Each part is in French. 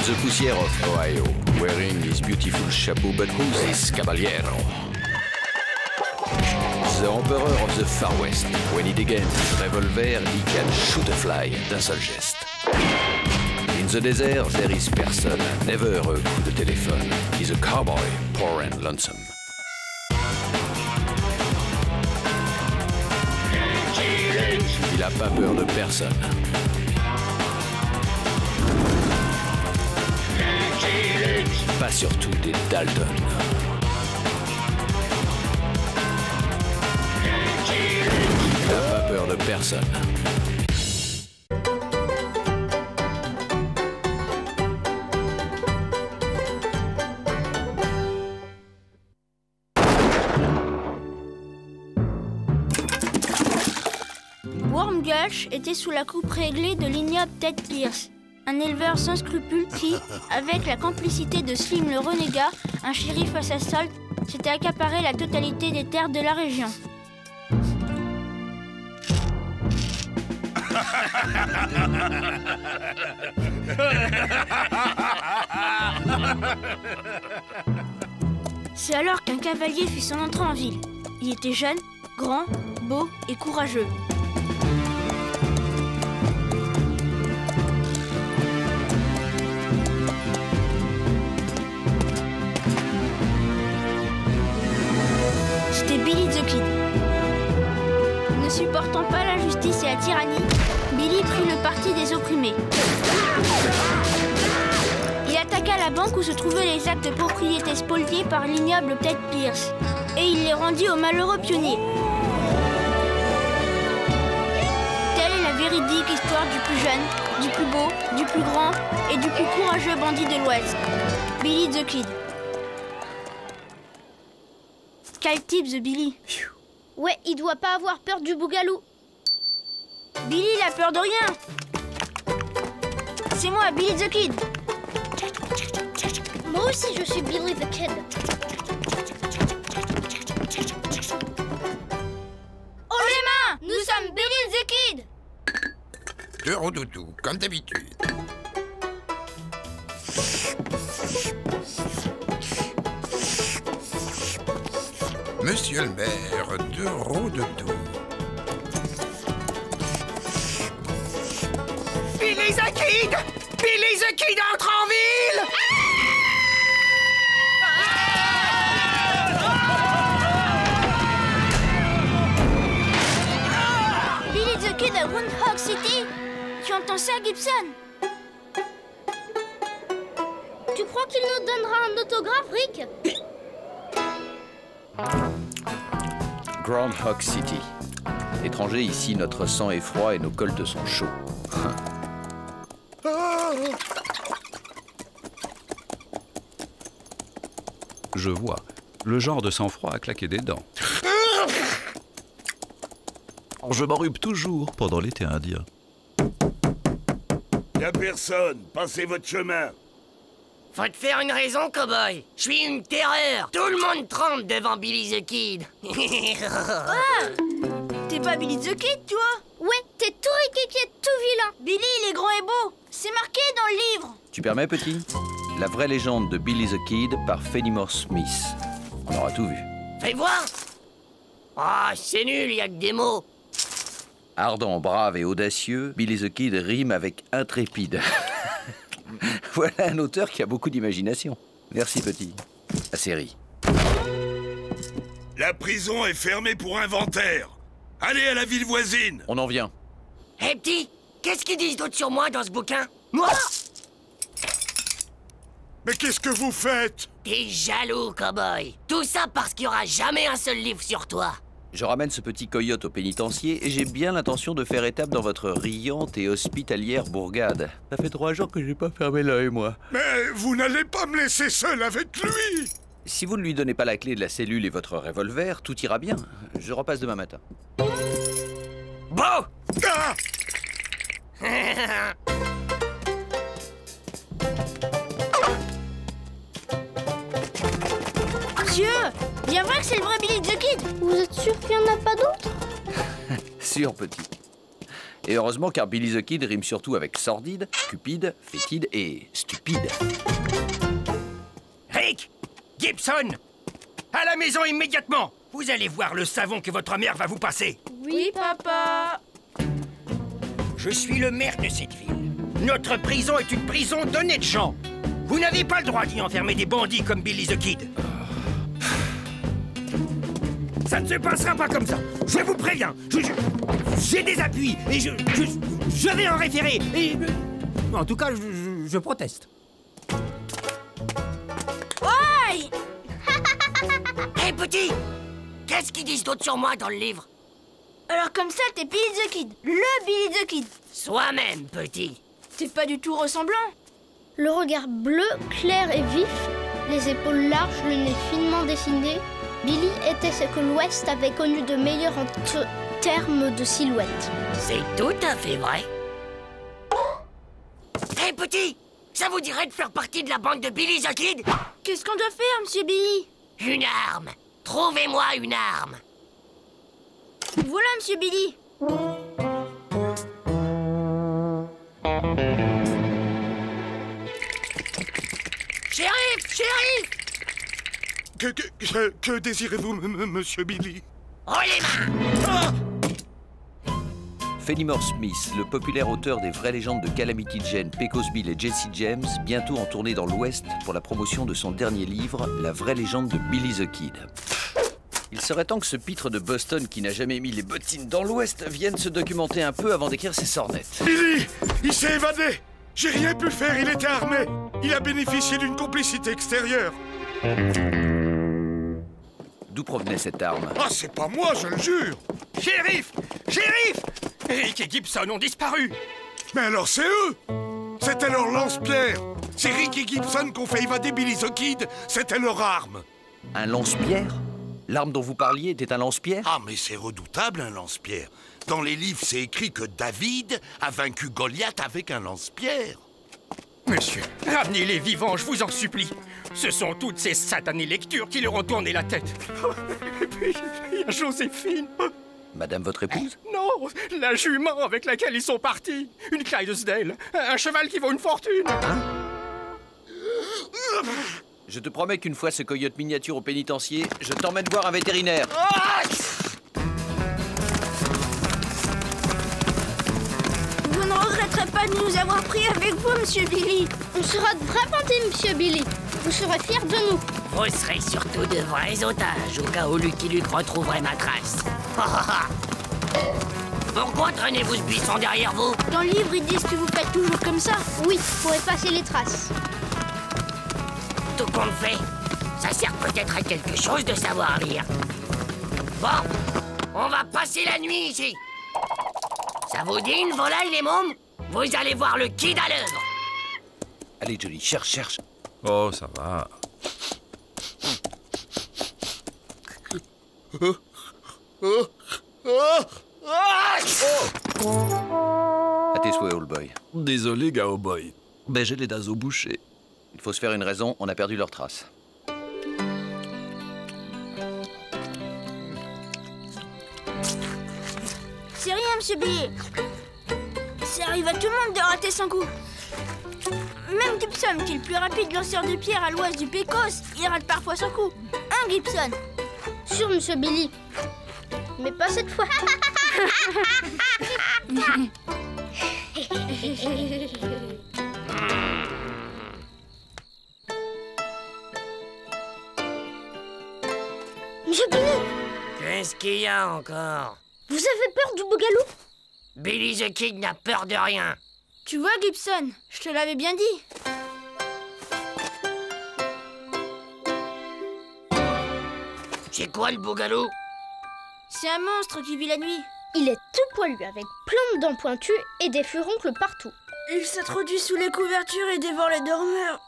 the poussière of Ohio, wearing his beautiful chapeau, but who's this caballero? The emperor of the Far West. When he degains his revolver, he can shoot a fly d'un seul geste. In the desert, there is person, never a coup de téléphone. He's a cowboy, poor and lonesome. Il a pas peur de personne. Pas surtout des Dalton. Il a pas peur de personne. Wormgush était sous la coupe réglée de l'ignoble Ted Pierce, un éleveur sans scrupules qui, avec la complicité de Slim le renégat, un shérif à sa solde, s'était accaparé la totalité des terres de la région. C'est alors qu'un cavalier fit son entrée en ville. Il était jeune, grand, beau et courageux. C'était Billy the Kid. Ne supportant pas l'injustice et la tyrannie, Billy prit le parti des opprimés. Il attaqua la banque où se trouvaient les actes de propriété spoliés par l'ignoble Ted Pierce, et il les rendit aux malheureux pionniers. Telle est la véridique histoire du plus jeune, du plus beau, du plus grand et du plus courageux bandit de l'Ouest, Billy the Kid. Quel type, The Billy? Ouais, il doit pas avoir peur du bougalou. Billy, il a peur de rien. C'est moi, Billy the Kid. Moi aussi, je suis Billy the Kid. Oh les mains! Nous sommes Billy the Kid. Deux roudoudous, comme d'habitude. Monsieur le maire, deux roudoudous. Billy the Kid! Billy the Kid entre en ville! Billy the Kid à Groundhog City? Tu entends ça, Gibson? Tu crois qu'il nous donnera un autographe, Rick? Groundhog City. Étranger, ici, notre sang est froid et nos coltes sont chauds. Je vois. Le genre de sang-froid à claquer des dents. Je m'enrhume toujours pendant l'été indien. Y'a personne, passez votre chemin. Faut te faire une raison, cowboy. Je suis une terreur. Tout le monde tremble devant Billy the Kid. Ah! T'es pas Billy the Kid, toi? Ouais, t'es tout équipier, tout vilain. Billy, il est grand et beau. C'est marqué dans le livre. Tu permets, petit? La vraie légende de Billy the Kid par Fenimore Smith. On aura tout vu. Fais voir. Ah, c'est nul, y a que des mots. Ardent, brave et audacieux, Billy the Kid rime avec intrépide. Voilà un auteur qui a beaucoup d'imagination. Merci, petit. La série. La prison est fermée pour inventaire. Allez à la ville voisine. On en vient. Hé, petit, qu'est-ce qu'ils disent d'autre sur moi dans ce bouquin? Moi? Mais qu'est-ce que vous faites? T'es jaloux, cowboy. Tout ça parce qu'il y aura jamais un seul livre sur toi. Je ramène ce petit coyote au pénitencier et j'ai bien l'intention de faire étape dans votre riante et hospitalière bourgade. Ça fait 3 jours que j'ai pas fermé l'œil, moi. Mais vous n'allez pas me laisser seul avec lui. Si vous ne lui donnez pas la clé de la cellule et votre revolver, tout ira bien. Je repasse demain matin. Bon. Ah! Monsieur, bien vrai que c'est le vrai Billy the Kid. Vous êtes sûr qu'il n'y en a pas d'autres? Sûr, petit. Et heureusement, car Billy the Kid rime surtout avec sordide, cupide, fétide et stupide. Rick! Gibson! À la maison immédiatement! Vous allez voir le savon que votre mère va vous passer. Oui, papa. Je suis le maire de cette ville. Notre prison est une prison d'honnêtes gens. Vous n'avez pas le droit d'y enfermer des bandits comme Billy the Kid. Ça ne se passera pas comme ça. Je vous préviens. J'ai des appuis et je vais en référer. Et en tout cas, je proteste. Aïe! Hé, petit! Qu'est-ce qu'ils disent d'autre sur moi dans le livre? Alors comme ça, t'es Billy the Kid. Le Billy the Kid. Soi-même, petit. T'es pas du tout ressemblant. Le regard bleu, clair et vif, les épaules larges, le nez finement dessiné, Billy était ce que l'Ouest avait connu de meilleur en termes de silhouette. C'est tout à fait vrai. Hé, petit! Ça vous dirait de faire partie de la bande de Billy the Kid? Qu'est-ce qu'on doit faire, monsieur Billy? Une arme! Trouvez-moi une arme! Voilà, monsieur Billy. Shérif! Shérif! Que désirez-vous, monsieur Billy? Oh, les mains! Fenimore Smith, le populaire auteur des vraies légendes de Calamity Jane, Pecos Bill et Jesse James, bientôt en tournée dans l'Ouest pour la promotion de son dernier livre, La vraie légende de Billy the Kid. Il serait temps que ce pitre de Boston qui n'a jamais mis les bottines dans l'Ouest vienne se documenter un peu avant d'écrire ses sornettes. Billy! Il s'est évadé! J'ai rien pu faire, il était armé! Il a bénéficié d'une complicité extérieure! D'où provenait cette arme? Ah, c'est pas moi, je le jure! Shérif! Shérif! Rick et Gibson ont disparu. Mais alors c'est eux! C'était leur lance-pierre! C'est Rick et Gibson qui ont fait évader Billy the Kid, c'était leur arme! Un lance-pierre? L'arme dont vous parliez était un lance-pierre? Ah, mais c'est redoutable, un lance-pierre. Dans les livres, c'est écrit que David a vaincu Goliath avec un lance-pierre. Monsieur, ramenez-les vivants, je vous en supplie. Ce sont toutes ces satanées lectures qui leur ont tourné la tête. Et puis, il y a Joséphine. Madame votre épouse? Non, la jument avec laquelle ils sont partis. Une Clydesdale, un cheval qui vaut une fortune. Je te promets qu'une fois ce coyote miniature au pénitencier, je t'emmène voir un vétérinaire. Vous ne regretterez pas de nous avoir pris avec vous, monsieur Billy. On sera de vrais bandits, monsieur Billy. Vous serez fiers de nous. Vous serez surtout de vrais otages, au cas où Lucky Luke retrouverait ma trace. Pourquoi traînez-vous ce buisson derrière vous? Dans le livre, ils disent que vous faites toujours comme ça. Oui, pour effacer les traces. Tout compte fait, ça sert peut-être à quelque chose de savoir lire. Bon, on va passer la nuit ici. Ça vous dit une volaille, les mômes? Vous allez voir le Kid à l'œuvre. Allez, Johnny, cherche. Oh, ça va. À tes souhaits, old boy. Désolé, Gaoboy. Mais j'ai les naseaux bouchés. Il faut se faire une raison, on a perdu leurs traces. C'est rien, monsieur Billy. Ça arrive à tout le monde de rater son coup. Même Gibson, qui est le plus rapide lanceur de pierre à l'ouest du Pecos, il rate parfois son coup. Hein, Gibson? Sûr, monsieur Billy. Mais pas cette fois. Monsieur Billy, Qu'est-ce qu'il y a encore? vous avez peur du bougalou? Billy the Kid n'a peur de rien. Tu vois, Gibson, je te l'avais bien dit. C'est quoi le bougalou? C'est un monstre qui vit la nuit. Il est tout poilu avec plein de dents pointues et des furoncles partout. Il s'introduit sous les couvertures et dévore les dormeurs.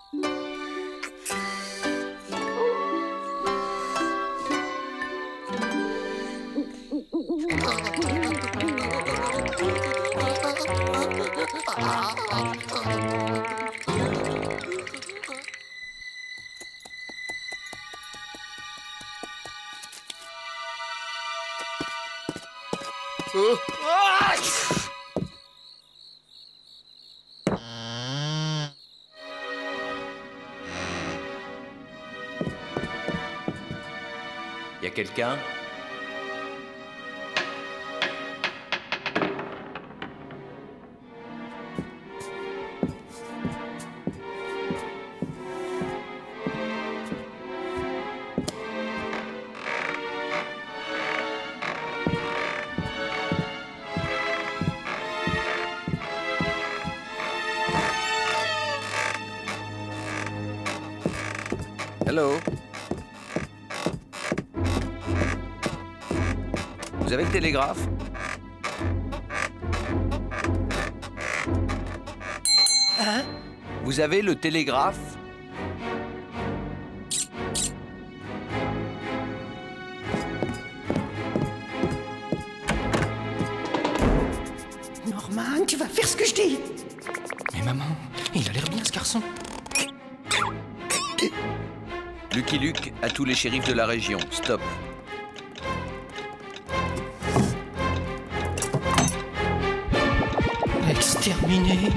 a quelqu'un? Hello? Vous avez le télégraphe? Hein? Vous avez le télégraphe? Norman, tu vas faire ce que je dis. Mais maman, il a l'air bien ce garçon. Lucky Luke à tous les shérifs de la région. Stop. Exterminé.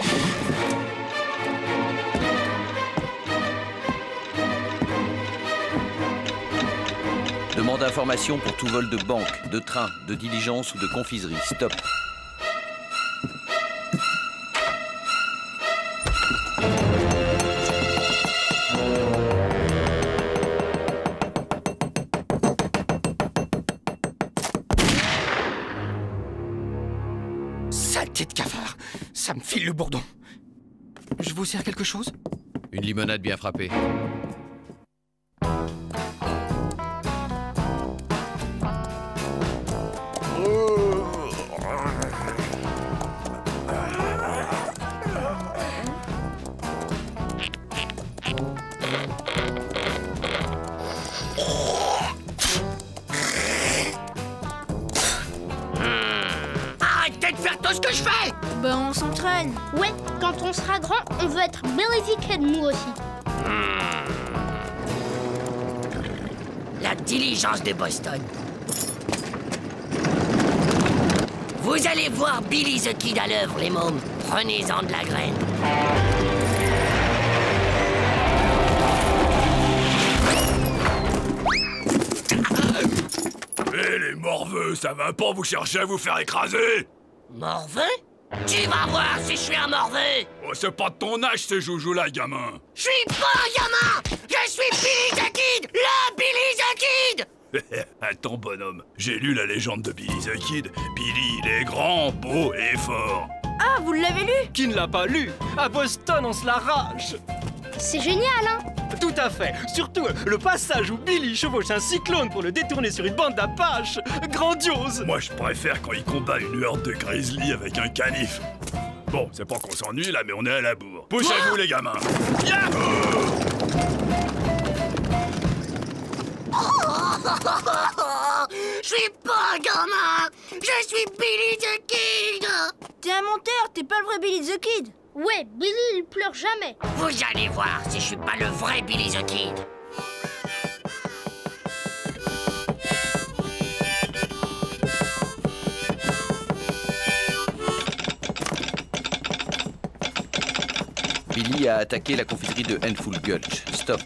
Demande d'information pour tout vol de banque, de train, de diligence ou de confiserie. Stop. Saleté de cafard. Ça me file le bourdon. Je vous sers quelque chose? Une limonade bien frappée. Arrêtez de faire tout ce que je fais! Ben, on s'entraîne. Ouais, quand on sera grand, on veut être Billy the Kid, nous aussi. La diligence de Boston. Vous allez voir Billy the Kid à l'œuvre, les mômes. Prenez-en de la graine. Hé, les morveux, ça va pas vous chercher à vous faire écraser? Morveux? Tu vas voir si je suis un morveux! Oh, c'est pas de ton âge, ces joujoux-là, gamin. Je suis pas un gamin! Je suis Billy the Kid! Le Billy the Kid! Attends, bonhomme, j'ai lu la légende de Billy the Kid. Billy, il est grand, beau et fort. Ah, vous l'avez lu? Qui ne l'a pas lu? À Boston, on se l'arrache. C'est génial, hein? Tout à fait. Surtout le passage où Billy chevauche un cyclone pour le détourner sur une bande d'Apaches. Grandiose. Moi, je préfère quand il combat une horde de grizzly avec un canif. Bon, c'est pas qu'on s'ennuie là, mais on est à la bourre. Poussez-vous, les gamins. Je suis pas un gamin! Je suis Billy the Kid! T'es un menteur, t'es pas le vrai Billy the Kid. Ouais, Billy, il pleure jamais. Vous allez voir si je suis pas le vrai Billy the Kid! Billy a attaqué la confiserie de Handful Gulch. Stop.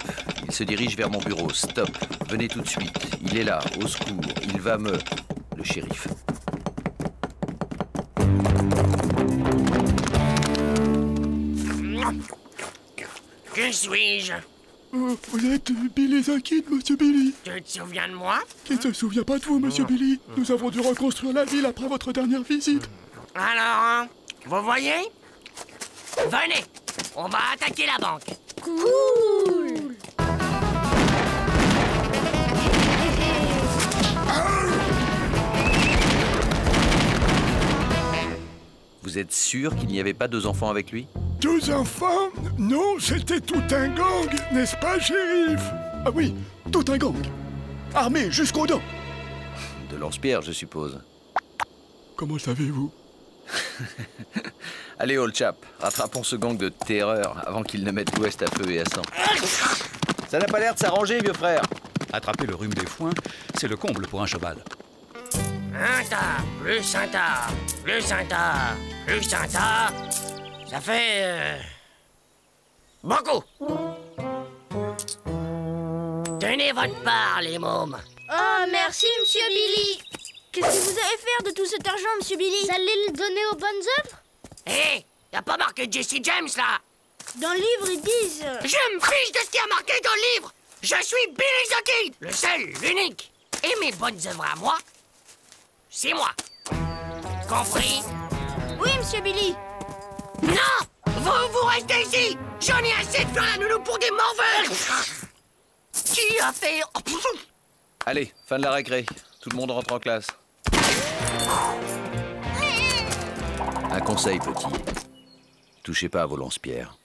Il se dirige vers mon bureau. Stop. Venez tout de suite. Il est là, au secours. Il va me... Le shérif. Qui suis-je? Vous êtes Billy the Kid, monsieur Billy. Tu te souviens de moi? Qui ne se souvient pas de vous, monsieur Billy? Nous avons dû reconstruire la ville après votre dernière visite. Alors, hein, vous voyez? Venez, on va attaquer la banque. Cool. Vous êtes sûr qu'il n'y avait pas 2 enfants avec lui? 2 enfants? Non, c'était tout un gang, n'est-ce pas, shérif? Ah oui, tout un gang. Armé jusqu'aux dents. De lance-pierre, je suppose. Comment savez-vous? Allez, old chap, rattrapons ce gang de terreur avant qu'il ne mette l'Ouest à feu et à sang. Ça n'a pas l'air de s'arranger, vieux frère. Attraper le rhume des foins, c'est le comble pour un cheval. Un tas, plus un tas, plus un tas, plus un tas. Ça fait... beaucoup. Tenez votre part, les mômes. Oh, merci, Monsieur Billy. Qu'est-ce que vous allez faire de tout cet argent, Monsieur Billy? Vous allez le donner aux bonnes œuvres? Hé, y'a pas marqué Jesse James, là? Dans le livre, ils disent... Je me fiche de ce qui a marqué dans le livre. Je suis Billy the Kid, le seul, l'unique. Et mes bonnes œuvres à moi, c'est moi. Compris? Oui, Monsieur Billy. Non! Vous restez ici! J'en ai assez de faire la nounou pour des morveux! Qui a fait... Allez, fin de la récré. Tout le monde rentre en classe. Un conseil, petit. Touchez pas à vos lance-pierres.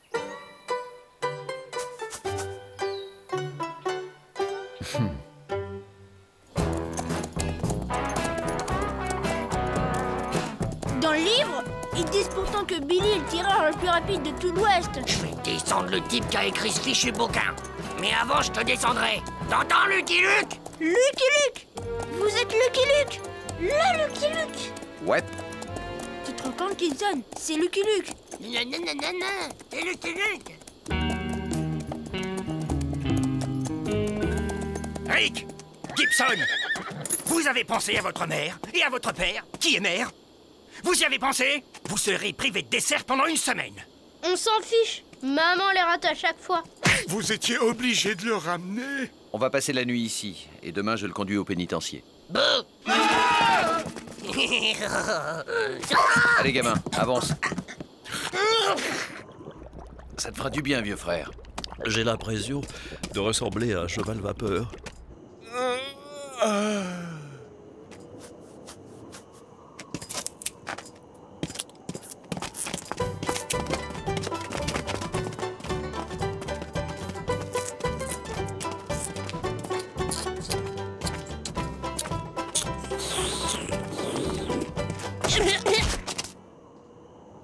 Dans le livre, ils disent pourtant que Billy est le tireur le plus rapide de tout l'Ouest. Je vais descendre le type qui a écrit ce fichu bouquin. Mais avant, je te descendrai. T'entends, Lucky Luke? Lucky Luke! Vous êtes Lucky Luke! Le Lucky Luke! Ouais. Tu te rends compte, Kidson? C'est Lucky Luke! Non, non, non, non, non, c'est Lucky Luke! Rick! Gibson! Vous avez pensé à votre mère et à votre père, qui est maire? Vous y avez pensé? Vous serez privé de dessert pendant une semaine. On s'en fiche. Maman les rate à chaque fois. Vous étiez obligé de le ramener. On va passer la nuit ici, et demain je le conduis au pénitencier. Allez, gamin, avance. Ça te fera du bien, vieux frère. J'ai l'impression de ressembler à un cheval vapeur.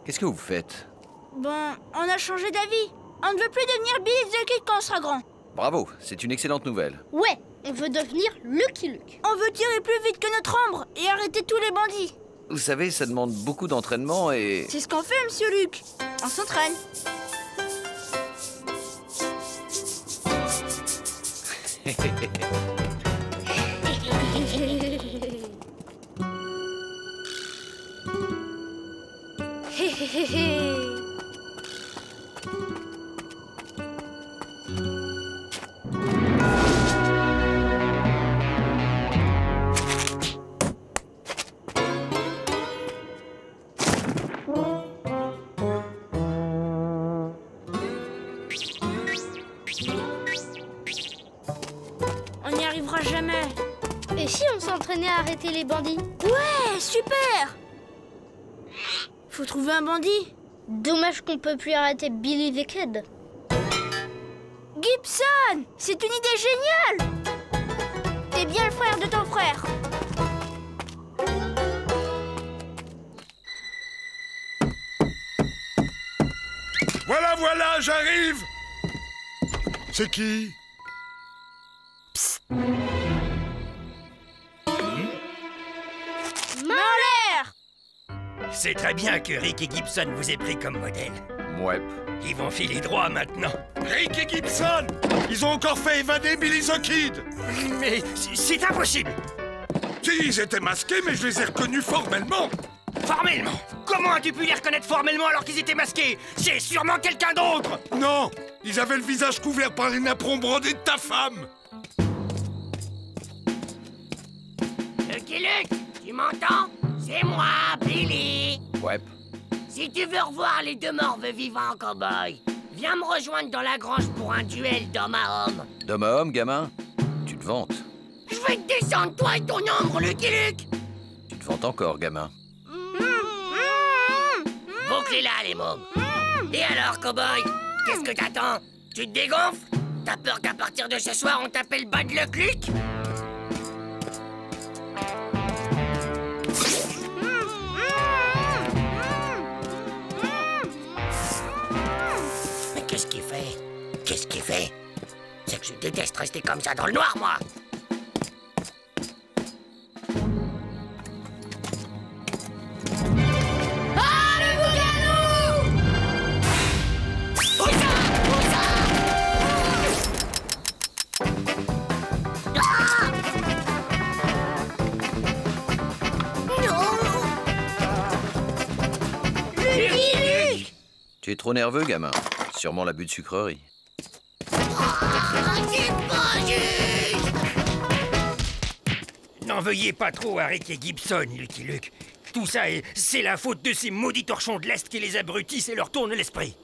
Qu'est-ce que vous faites? Bon, on a changé d'avis. On ne veut plus devenir Billy the Kid quand on sera grand. Bravo, c'est une excellente nouvelle. Ouais, on veut devenir Lucky Luke. On veut tirer plus vite que notre ombre et arrêter tous les bandits. Vous savez, ça demande beaucoup d'entraînement et... C'est ce qu'on fait, Monsieur Luke. On s'entraîne. On n'y arrivera jamais. Et si on s'entraînait à arrêter les bandits? Ouais, super. Faut trouver un bandit. Dommage qu'on peut plus arrêter Billy the Kid. Gibson, c'est une idée géniale. T'es bien le frère de ton frère. Voilà, voilà, j'arrive. C'est qui? Main en l'air. C'est très bien que Rick et Gibson vous aient pris comme modèle. Ouais. Ils vont filer droit maintenant. Rick et Gibson, ils ont encore fait évader Billy the Kid. Mais c'est impossible. Si, ils étaient masqués, mais je les ai reconnus formellement. Formellement? Comment as-tu pu les reconnaître formellement alors qu'ils étaient masqués? C'est sûrement quelqu'un d'autre. Non, ils avaient le visage couvert par les napperons brodés de ta femme. Lucky Luke, tu m'entends? C'est moi, Billy. Ouais. Si tu veux revoir les deux morveux vivants en cow-boy, viens me rejoindre dans la grange pour un duel d'homme à homme. D'homme à homme, gamin? Tu te vantes. Je vais te descendre, toi et ton ombre, Lucky Luke. Tu te vantes encore, gamin. Bouclez-la, les mômes. Et alors, cow-boy, qu'est-ce que t'attends? Tu te dégonfles? T'as peur qu'à partir de ce soir, on t'appelle Bad Luck Luke? Mais qu'est-ce qu'il fait? Qu'est-ce qu'il fait? C'est que je déteste rester comme ça dans le noir, moi. Tu es trop nerveux, gamin. Sûrement l'abus de sucrerie. C'est pas juste! N'en veuillez pas trop à Rick et Gibson, Lucky Luke. Tout ça, c'est la faute de ces maudits torchons de l'Est qui les abrutissent et leur tournent l'esprit.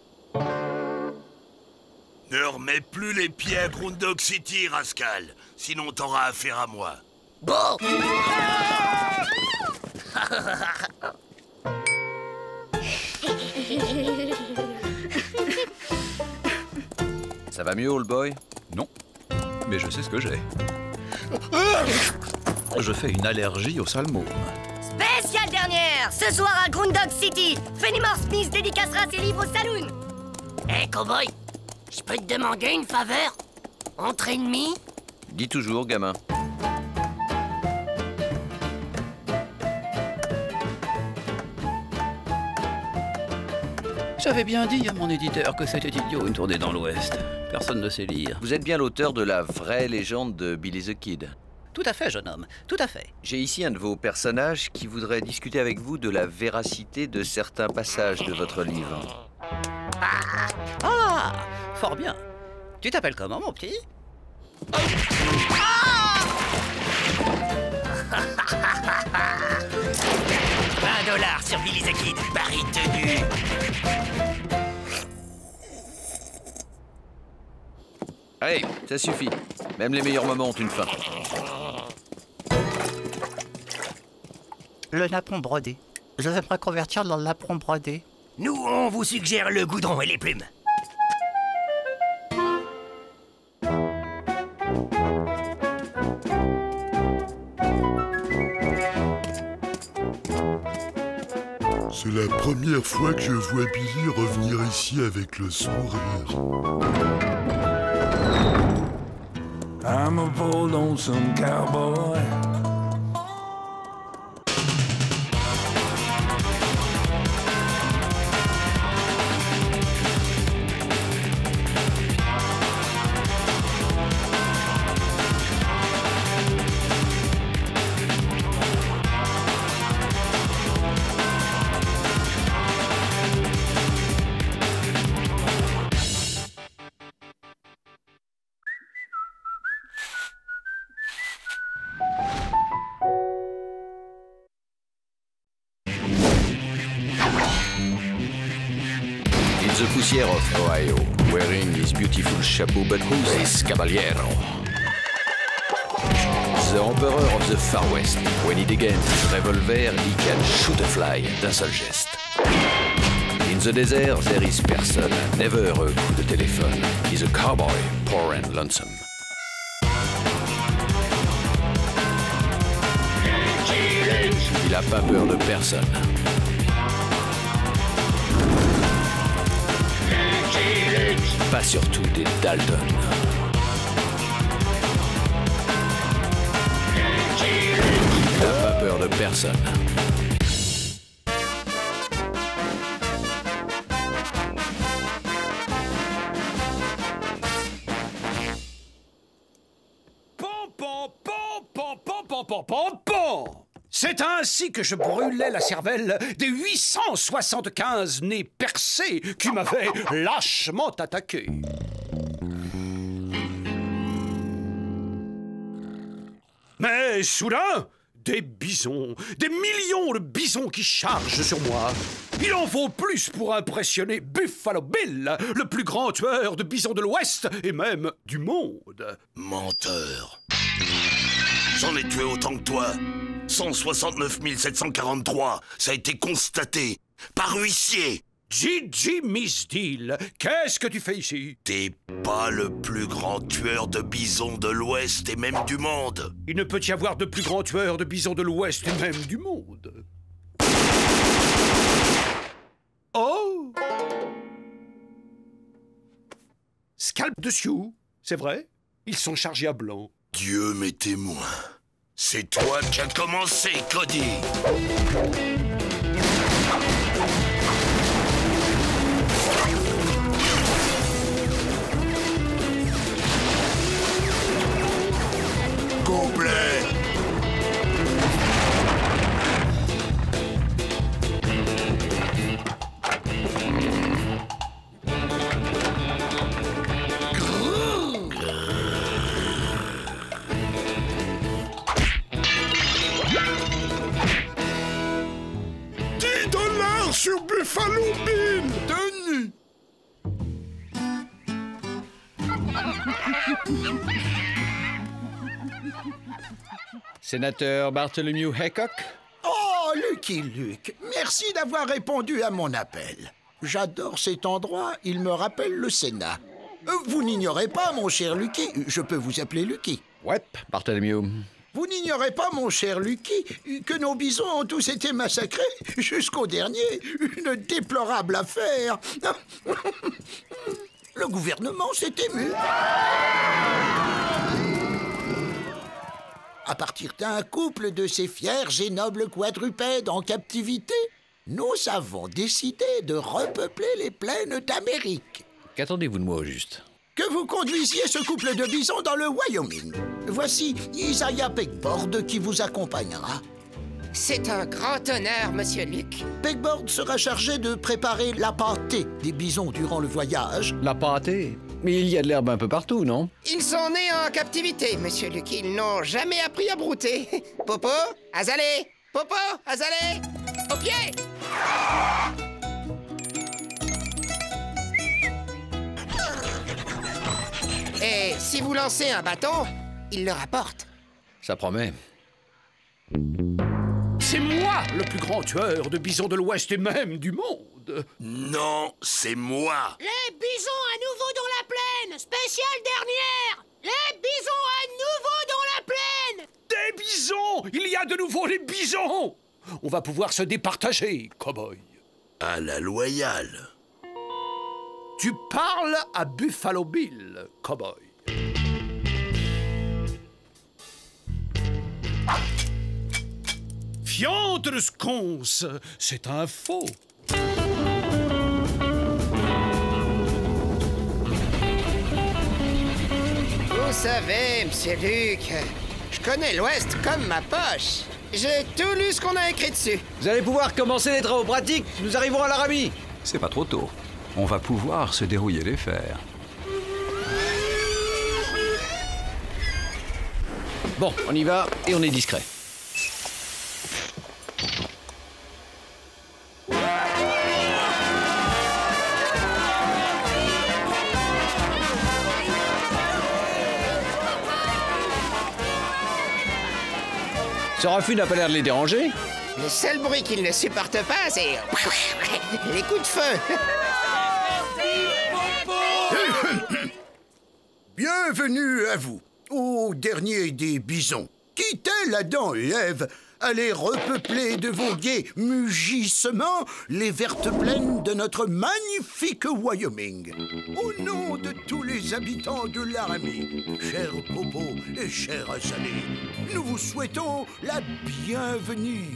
Ne remets plus les pieds à Groundhog City, Rascal. Sinon t'auras affaire à moi. Bon! Ça va mieux, old boy? Non, mais je sais ce que j'ai. Je fais une allergie au salmon. Spéciale dernière! Ce soir à Groundhog City, Fenimore Smith dédicacera ses livres au saloon! Hé, cowboy, je peux te demander une faveur? Entre ennemis? Dis toujours, gamin. J'avais bien dit à mon éditeur que c'était idiot une tournée dans l'Ouest. Personne ne sait lire. Vous êtes bien l'auteur de la vraie légende de Billy the Kid. Tout à fait, jeune homme, tout à fait. J'ai ici un de vos personnages qui voudrait discuter avec vous de la véracité de certains passages de votre livre. Ah, fort bien. Tu t'appelles comment, mon petit? $20 sur Billy the Kid, pari tenu. Allez, ça suffit. Même les meilleurs moments ont une fin. Le napon brodé. Je vais me reconvertir dans le napon brodé. Nous, on vous suggère le goudron et les plumes. C'est la première fois que je vois Billy revenir ici avec le sourire. I'm a poor lonesome cowboy. The poussière of Ohio, wearing his beautiful chapeau, but who's this caballero? The Emperor of the Far West. When he degains his revolver, he can shoot a fly d'un seul geste. In the desert, there is person, never a coup de téléphone. He's a cowboy, poor and lonesome. Il a pas peur de personne. Pas surtout des Dalton. Il n'a pas peur de personne. C'est ainsi que je brûlais la cervelle des 875 nez percés qui m'avaient lâchement attaqué. Mais soudain, des bisons, des millions de bisons qui chargent sur moi. Il en faut plus pour impressionner Buffalo Bill, le plus grand tueur de bisons de l'Ouest et même du monde. Menteur. J'en ai tué autant que toi. 169 743, ça a été constaté par huissier. Gigi Misdeal, qu'est-ce que tu fais ici? T'es pas le plus grand tueur de bisons de l'Ouest et même du monde. Il ne peut y avoir de plus grand tueur de bisons de l'Ouest et même du monde. Oh! Scalp de Sioux, c'est vrai? Ils sont chargés à blanc. Dieu m'est témoin. C'est toi qui as commencé, Cody. Complet. Bill! Tenu! Sénateur Bartholomew Haycock? Oh, Lucky Luke, merci d'avoir répondu à mon appel. J'adore cet endroit, il me rappelle le Sénat. Vous n'ignorez pas, mon cher Lucky, je peux vous appeler Lucky. Ouais, Bartholomew. Vous n'ignorez pas, mon cher Lucky, que nos bisons ont tous été massacrés jusqu'au dernier. Une déplorable affaire. Le gouvernement s'est ému. À partir d'un couple de ces fiers et nobles quadrupèdes en captivité, nous avons décidé de repeupler les plaines d'Amérique. Qu'attendez-vous de moi au juste? Que vous conduisiez ce couple de bisons dans le Wyoming. Voici Isaiah Pegboard qui vous accompagnera. C'est un grand honneur, monsieur Luke. Pegboard sera chargé de préparer la pâtée des bisons durant le voyage. La pâtée? Mais il y a de l'herbe un peu partout, non? Ils sont nés en captivité, monsieur Luke. Ils n'ont jamais appris à brouter. Popo, Azalée! Popo, Azalée! Au pied! Et si vous lancez un bâton, il le rapporte. Ça promet. C'est moi le plus grand tueur de bisons de l'Ouest et même du monde. Non, c'est moi. Les bisons à nouveau dans la plaine! Spéciale dernière! Les bisons à nouveau dans la plaine! Des bisons! Il y a de nouveau les bisons! On va pouvoir se départager, cow-boy. À la loyale. Tu parles à Buffalo Bill, cow-boy. Fiante de sconce, c'est un faux. Vous savez, monsieur Luke, je connais l'Ouest comme ma poche. J'ai tout lu ce qu'on a écrit dessus. Vous allez pouvoir commencer les travaux pratiques. Nous arriverons à Laramie. C'est pas trop tôt. On va pouvoir se dérouiller les fers. Bon, on y va et on est discret. Ce raffut n'a pas l'air de les déranger. Le seul bruit qu'ils ne supportent pas, c'est les coups de feu. Bienvenue à vous, au dernier des bisons. Quittez la dent et Ève, allez repeupler de vos gais mugissements les vertes plaines de notre magnifique Wyoming. Au nom de tous les habitants de Laramie, cher Popo et cher Azalée, nous vous souhaitons la bienvenue.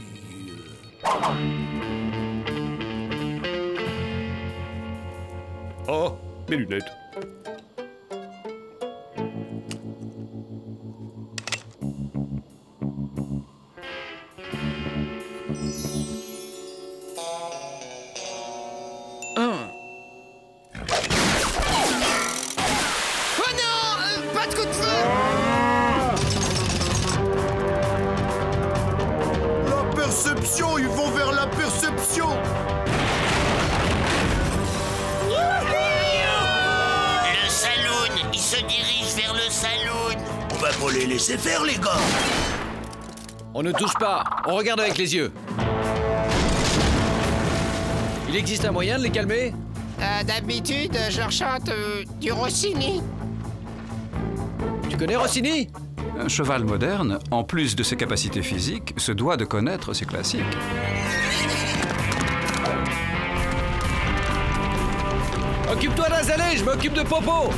Oh, mes lunettes. Oh non, pas de coup de feu. La perception, ils vont vers la perception. Le saloon, il se dirige vers le saloon. On va pas les laisser faire, les gars. On ne touche pas, on regarde avec les yeux. Il existe un moyen de les calmer? D'habitude, je leur chante du Rossini. Tu connais Rossini? Un cheval moderne, en plus de ses capacités physiques, se doit de connaître ses classiques. Occupe-toi d'Azalée, je m'occupe de Popo.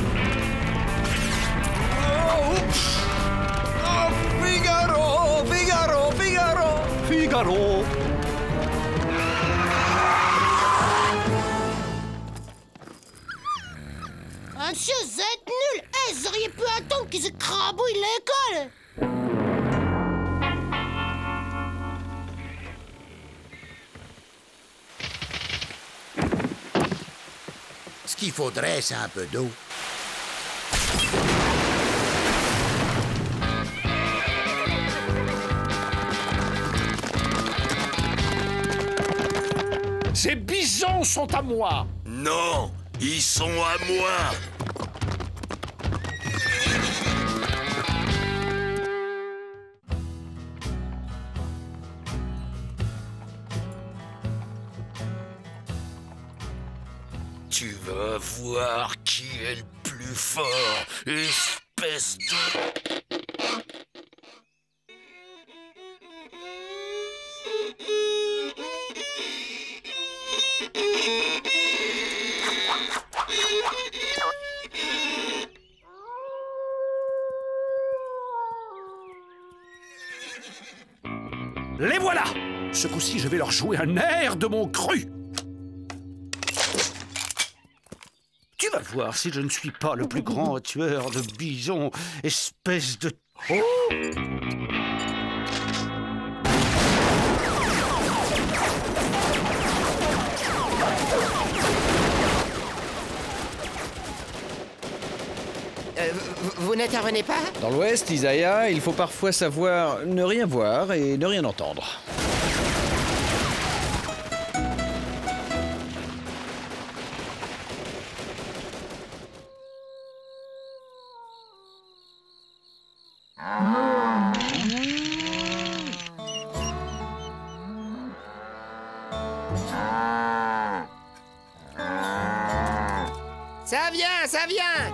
Oh, Figaro, Figaro, Figaro, Figaro. Monsieur, vous êtes nuls! Eh, vous auriez pu attendre qu'ils écrabouillent l'école! Ce qu'il faudrait, c'est un peu d'eau. Ces bisons sont à moi. Non, ils sont à moi. Tu vas voir qui est le plus fort, espèce de... Les voilà. Ce coup-ci, je vais leur jouer un air de mon cru. Tu vas voir si je ne suis pas le plus grand tueur de bisons, espèce de... Oh! Vous n'intervenez pas? Dans l'Ouest, Isaiah, il faut parfois savoir ne rien voir et ne rien entendre. Ça vient!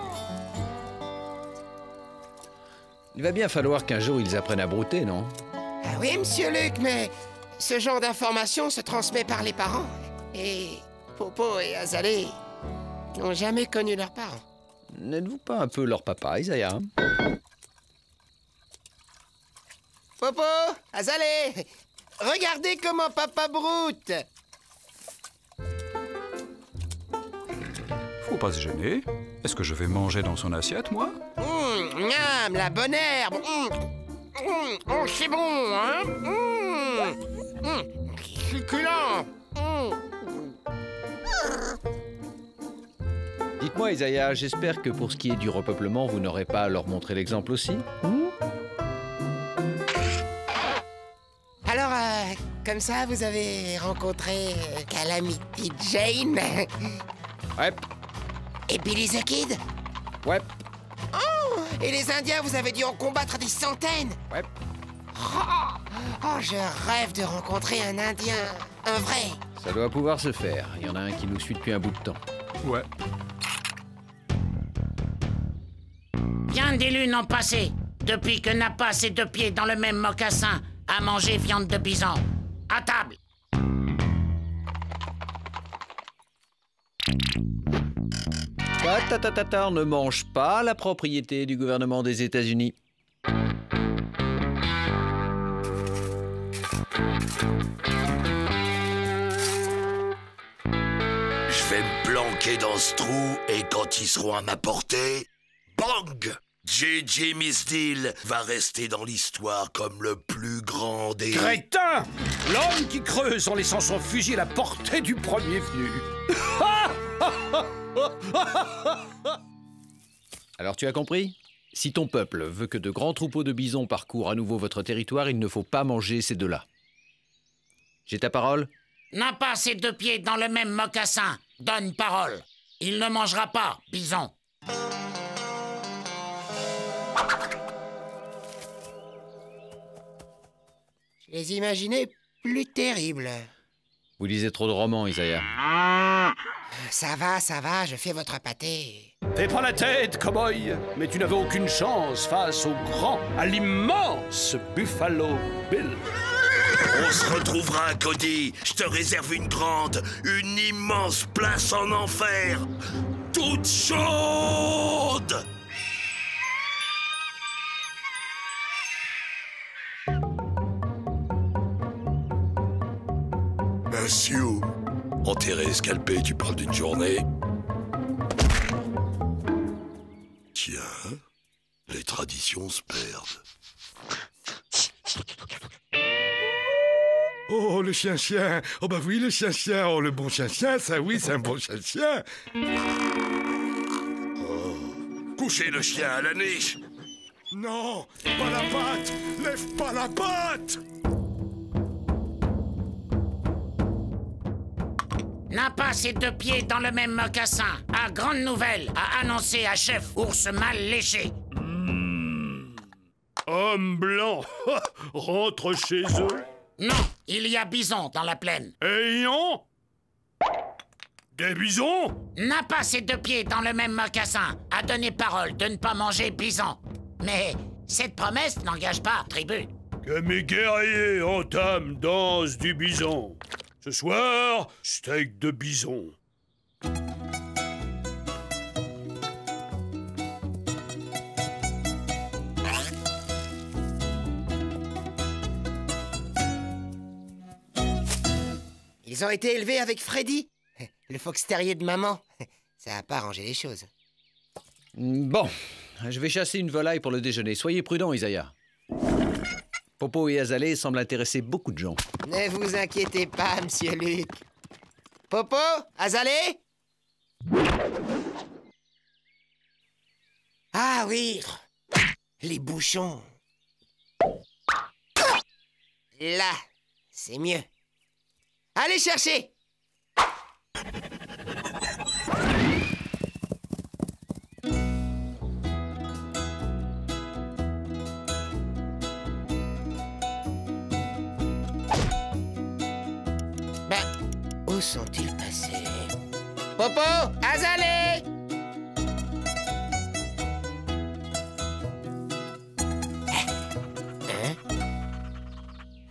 Il va bien falloir qu'un jour ils apprennent à brouter, non? Ah oui, monsieur Luc, mais ce genre d'information se transmet par les parents. Et Popo et Azalée n'ont jamais connu leurs parents. N'êtes-vous pas un peu leur papa, Isaiah? Popo, Azalée, regardez comment papa broute. Faut pas se gêner. Est-ce que je vais manger dans son assiette, moi? Miam, la bonne herbe. Oh, c'est bon, hein? Succulent. Dites-moi, Isaiah, j'espère que pour ce qui est du repeuplement, vous n'aurez pas à leur montrer l'exemple aussi? Alors, comme ça, vous avez rencontré Calamity Jane? Ouais. Et Billy the Kid? Ouais. Oh, et les Indiens, vous avez dû en combattre des centaines? Ouais. Oh, je rêve de rencontrer un Indien, un vrai. Ça doit pouvoir se faire. Il y en a un qui nous suit depuis un bout de temps. Ouais. Bien des lunes ont passé depuis que n'a pas ses deux pieds dans le même mocassin à manger viande de bison. À table. On ne mange pas la propriété du gouvernement des États-Unis. Je vais me planquer dans ce trou et quand ils seront à ma portée, bang! J.J. Misdeal va rester dans l'histoire comme le plus grand des... Crétin! L'homme qui creuse en laissant son fusil à la portée du premier venu. Alors tu as compris? Si ton peuple veut que de grands troupeaux de bisons parcourent à nouveau votre territoire, il ne faut pas manger ces deux-là. J'ai ta parole? N'a pas ses deux pieds dans le même mocassin. Donne parole. Il ne mangera pas, bison. Je les imaginais plus terribles. Vous lisez trop de romans, Isaiah. Ça va, je fais votre pâté. Fais pas la tête, cow-boy. Mais tu n'avais aucune chance face au grand, à l'immense Buffalo Bill. On se retrouvera, Cody. Je te réserve une grande, une immense place en enfer. Toute chaude. Monsieur, enterré, scalpé, tu parles d'une journée. Tiens, les traditions se perdent. Oh, le chien-chien. Oh, bah oui, le chien-chien. Oh, le bon chien-chien, ça oui, c'est un bon chien-chien. Oh. Couchez le chien à la niche. Non, pas la patte. Lève pas la patte. n'a pas ses 2 pieds dans le même mocassin. A grande nouvelle à annoncer à chef ours mal léché. Homme blanc, rentre chez eux. Non, il y a bison dans la plaine. Ayant des bisons? N'a pas ses 2 pieds dans le même mocassin. A donné parole de ne pas manger bison. Mais cette promesse n'engage pas tribu. Que mes guerriers entament danse du bison. Ce soir, steak de bison. Ils ont été élevés avec Freddy, le fox terrier de maman. Ça n'a pas arrangé les choses. Bon, je vais chasser une volaille pour le déjeuner. Soyez prudents, Isaiah. Popo et Azalée semblent intéresser beaucoup de gens. Ne vous inquiétez pas, monsieur Luc. Popo, Azalée? Ah oui, les bouchons. Là, c'est mieux. Allez chercher! Ben, où sont-ils passés? Popo, Azalée!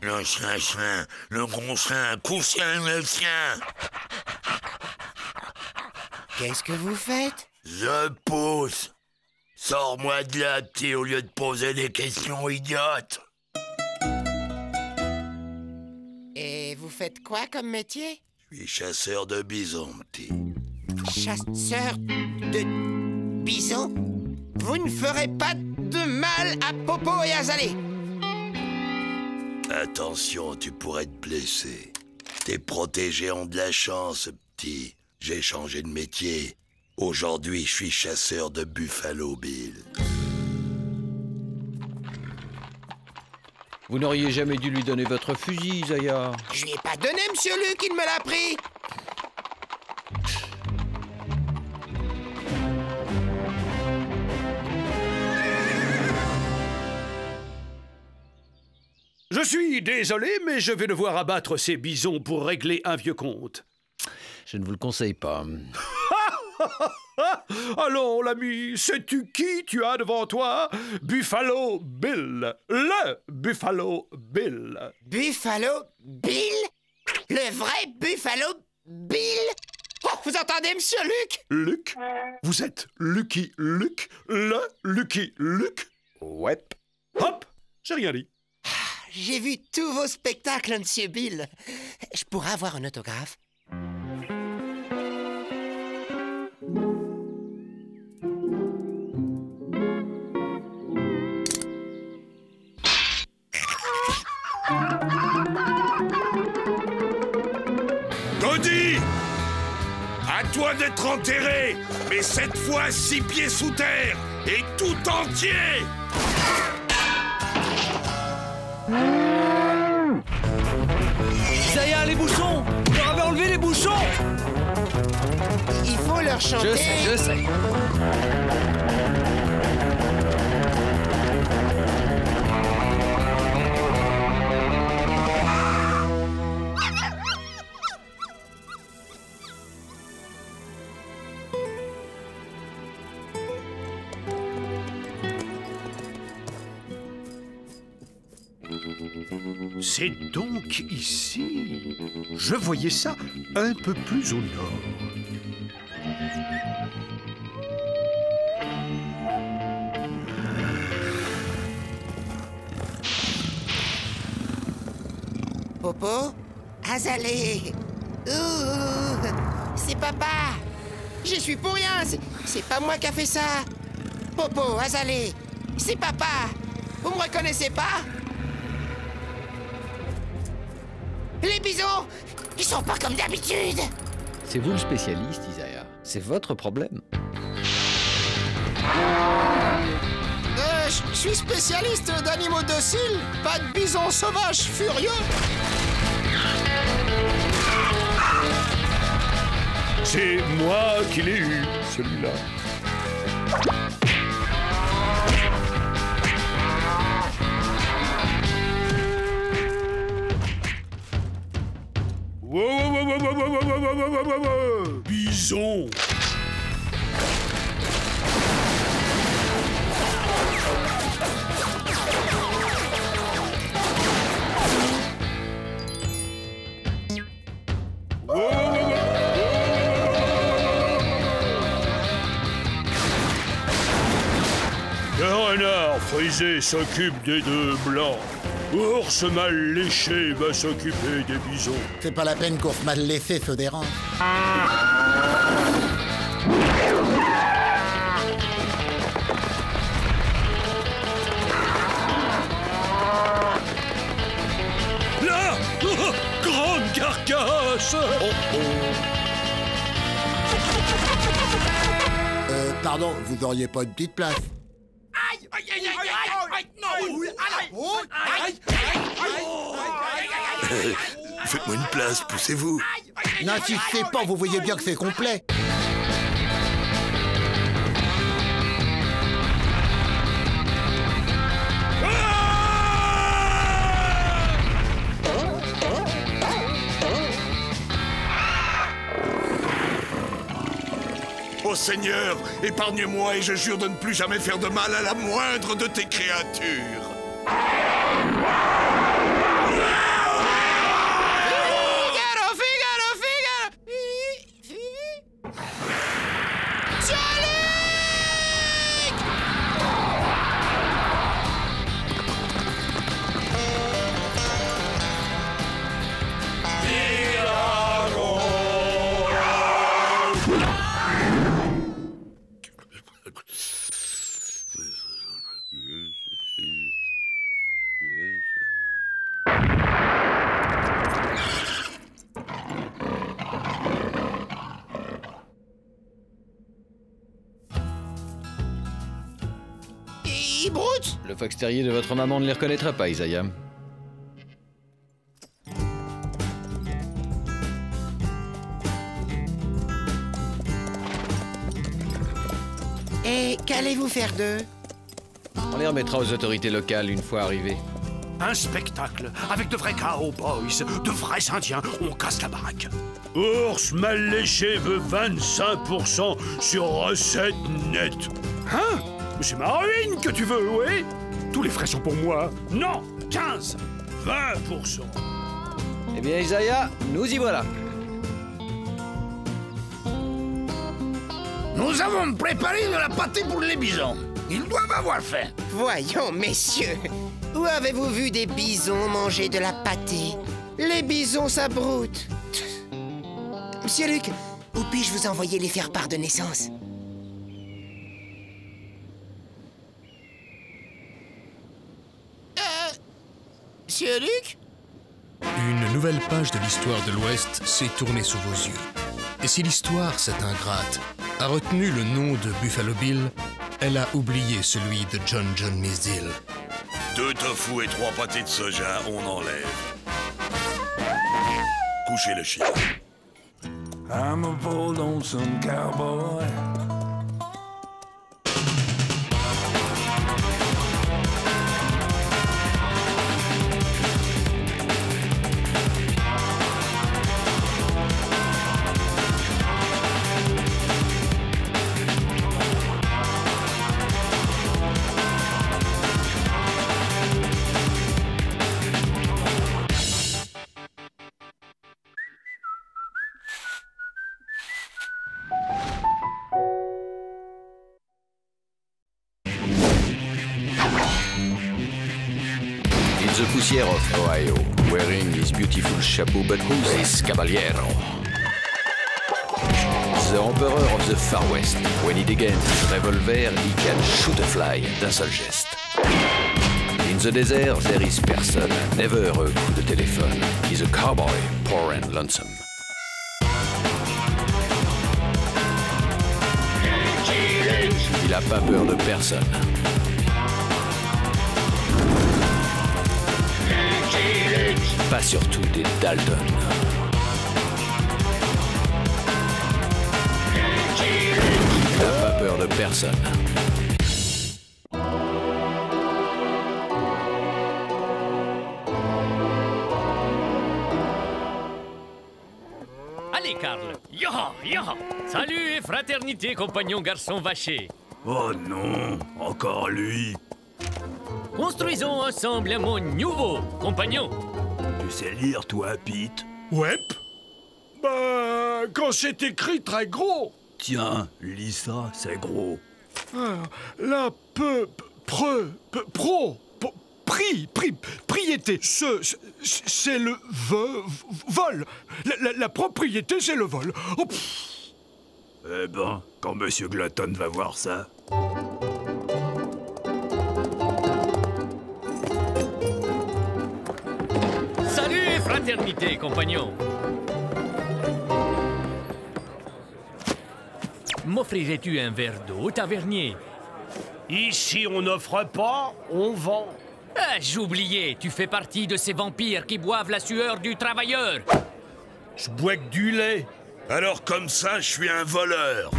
Le chien, le gros chien, coussin le chien. Qu'est-ce que vous faites? Je pousse. Sors-moi de là, petit, au lieu de poser des questions idiotes. Et vous faites quoi comme métier? Je suis chasseur de bisons, petit. Chasseur de bisons? Vous ne ferez pas de mal à Popo et Azalée. Attention, tu pourrais te blesser. Tes protégés ont de la chance, petit. J'ai changé de métier. Aujourd'hui, je suis chasseur de Buffalo Bill. Vous n'auriez jamais dû lui donner votre fusil, Isaiah. Je lui ai pas donné, monsieur Luc, il me l'a pris. Je suis désolé, mais je vais devoir abattre ces bisons pour régler un vieux compte. Je ne vous le conseille pas. Allons, l'ami, sais-tu qui tu as devant toi? Buffalo Bill. Le Buffalo Bill. Buffalo Bill? Le vrai Buffalo Bill? Oh, vous entendez, monsieur Luc? Luc? Vous êtes Lucky Luke? Le Lucky Luke? Ouais. Hop, j'ai rien dit. J'ai vu tous vos spectacles, monsieur Bill. Je pourrais avoir un autographe? Cody! À toi d'être enterré, mais cette fois 6 pieds sous terre, et tout entier! Isaiah, les bouchons! Je leur avais enlevé les bouchons! Il faut leur chanter. Je sais. C'est donc ici. Je voyais ça un peu plus au nord. Popo, Azalée. Ouh, c'est papa. J'y suis pour rien. C'est pas moi qui a fait ça. Popo, Azalée, c'est papa. Vous me reconnaissez pas? Les bisons, ils sont pas comme d'habitude. C'est vous le spécialiste, Isaiah. C'est votre problème. Je suis spécialiste d'animaux dociles, pas de bisons sauvages furieux. C'est moi qui l'ai eu, celui-là. Bison. Le renard frisé s'occupe des deux blancs. Ours mal léché va s'occuper des bisons. C'est pas la peine qu'ours mal léché se dérange. Là, grande carcasse. Pardon, vous auriez pas une petite place? Faites-moi une place, poussez-vous. N'insistez pas, vous voyez bien que c'est complet. Ô Seigneur, épargne-moi et je jure de ne plus jamais faire de mal à la moindre de tes créatures. Le fox terrier de votre maman ne les reconnaîtra pas, Isaiah. Et qu'allez-vous faire d'eux? On les remettra aux autorités locales une fois arrivés. Un spectacle avec de vrais cowboys, de vrais indiens. On casse la baraque. Ours mal léché veut 25% sur recette nette. Hein? C'est ma ruine que tu veux, oui? Tous les frais sont pour moi. Non, 15, 20%. Eh bien, Isaiah, nous y voilà. Nous avons préparé de la pâtée pour les bisons. Ils doivent avoir faim. Voyons, messieurs, où avez-vous vu des bisons manger de la pâtée? Les bisons, ça broute. Monsieur Luc, où puis-je vous envoyer les faire-part de naissance? Monsieur Luc? Une nouvelle page de l'histoire de l'Ouest s'est tournée sous vos yeux. Et si l'histoire, cette ingrate, a retenu le nom de Buffalo Bill, elle a oublié celui de John Misdil. 2 tofu et 3 pâtés de soja, on enlève. Couchez le chien. I'm a poor lonesome cowboy. The poussière of Ohio, wearing his beautiful chapeau, but who's this caballero? The emperor of the Far West. When he degains his revolver, he can shoot a fly d'un seul geste. In the desert, there is person, never a coup de téléphone. He's a cowboy, poor and lonesome. Il a pas peur de personne. Pas surtout des Dalton. personne. Allez, Karl. Yaha, yaha. Salut et fraternité, compagnon garçon vaché. Oh non, encore lui. Construisons ensemble un monde nouveau, compagnon. Tu sais lire, toi, Pete? Ouais. Bah, quand c'est écrit très gros. Tiens, lis ça, c'est gros. La propriété, c'est le vol. La propriété, c'est le vol. Oh, eh ben, quand Monsieur Glutton va voir ça... Salut et fraternité, compagnon. M'offrirais-tu un verre d'eau, tavernier? Ici, on n'offre pas, on vend. Ah, j'oubliais, tu fais partie de ces vampires qui boivent la sueur du travailleur. Je bois que du lait. Alors comme ça, je suis un voleur.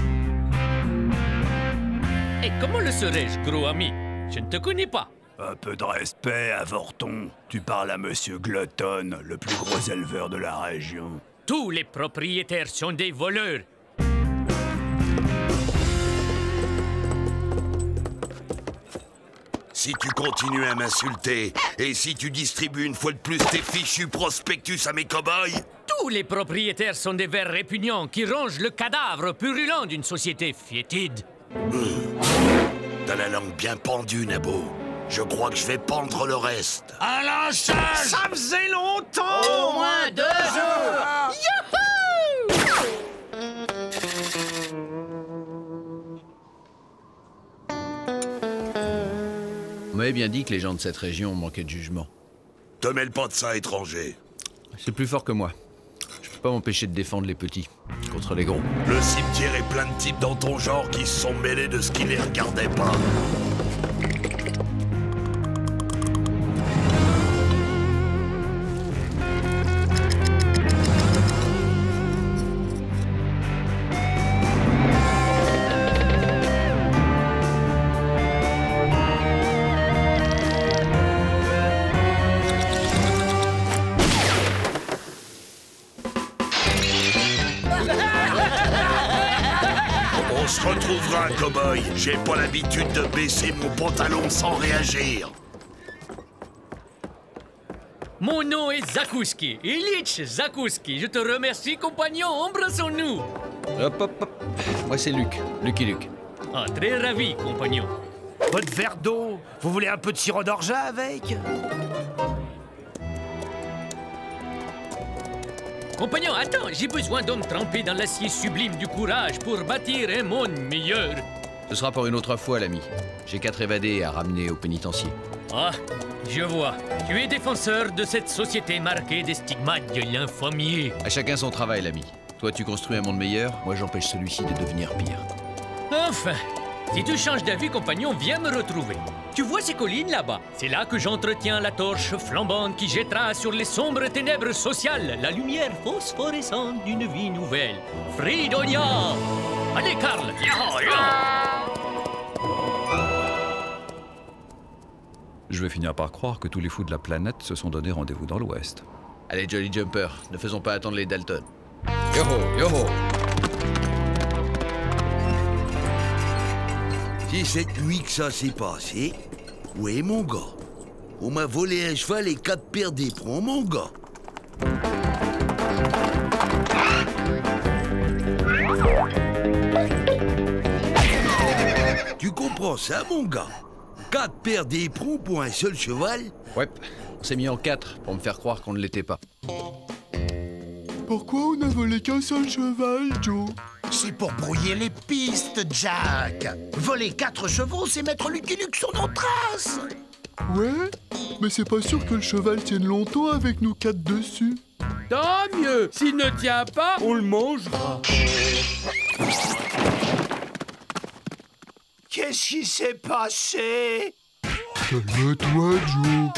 Et comment le serais-je, gros ami? Je ne te connais pas. Un peu de respect, avorton. Tu parles à Monsieur Glutton, le plus gros éleveur de la région. Tous les propriétaires sont des voleurs. Si tu continues à m'insulter, et si tu distribues une fois de plus tes fichus prospectus à mes cow-boys... Tous les propriétaires sont des vers répugnants qui rongent le cadavre purulent d'une société fétide. T'as la langue bien pendue, Nabo. Je crois que je vais pendre le reste. À l'enchage! Ça faisait longtemps! Au moins 2 jours! On m'avait bien dit que les gens de cette région manquaient de jugement. Te mêle pas de ça, étranger. C'est plus fort que moi. Je peux pas m'empêcher de défendre les petits contre les gros. Le cimetière est plein de types dans ton genre qui se sont mêlés de ce qui les regardait pas. On se retrouvera, cow-boy. J'ai pas l'habitude de baisser mon pantalon sans réagir. Mon nom est Zakouski, Ilyich Zakouski. Je te remercie, compagnon. Embrassons-nous. Hop, hop, hop. Moi, c'est Luc. Lucky Luke. Ah, très ravi, compagnon. Votre verre d'eau? Vous voulez un peu de sirop d'orgeat avec? Compagnon, attends, j'ai besoin d'hommes trempés dans l'acier sublime du courage pour bâtir un monde meilleur. Ce sera pour une autre fois, l'ami. J'ai 4 évadés à ramener au pénitencier. Ah, je vois. Tu es défenseur de cette société marquée des stigmates de l'infamie. À chacun son travail, l'ami. Toi, tu construis un monde meilleur, moi, j'empêche celui-ci de devenir pire. Enfin, si tu changes d'avis, compagnon, viens me retrouver. Tu vois ces collines là-bas? C'est là que j'entretiens la torche flambante qui jettera sur les sombres ténèbres sociales la lumière phosphorescente d'une vie nouvelle. Fridonia! Allez, Karl! Je vais finir par croire que tous les fous de la planète se sont donné rendez-vous dans l'Ouest. Allez, Jolly Jumper, ne faisons pas attendre les Dalton. Yo-ho, yo-ho! C'est cette nuit que ça s'est passé. Oui, mon gars. On m'a volé un cheval et 4 paires d'éperons, mon gars. Tu comprends ça, mon gars? 4 paires d'éperons pour un seul cheval? Ouais, on s'est mis en 4 pour me faire croire qu'on ne l'était pas. Pourquoi on n'a volé qu'un seul cheval, Joe? C'est pour brouiller les pistes, Jack. Voler 4 chevaux, c'est mettre Lucky Luke sur nos traces. Ouais, mais c'est pas sûr que le cheval tienne longtemps avec nous 4 dessus. Tant mieux. S'il ne tient pas, on le mangera. Qu'est-ce qui s'est passé? Calme-toi, Joe.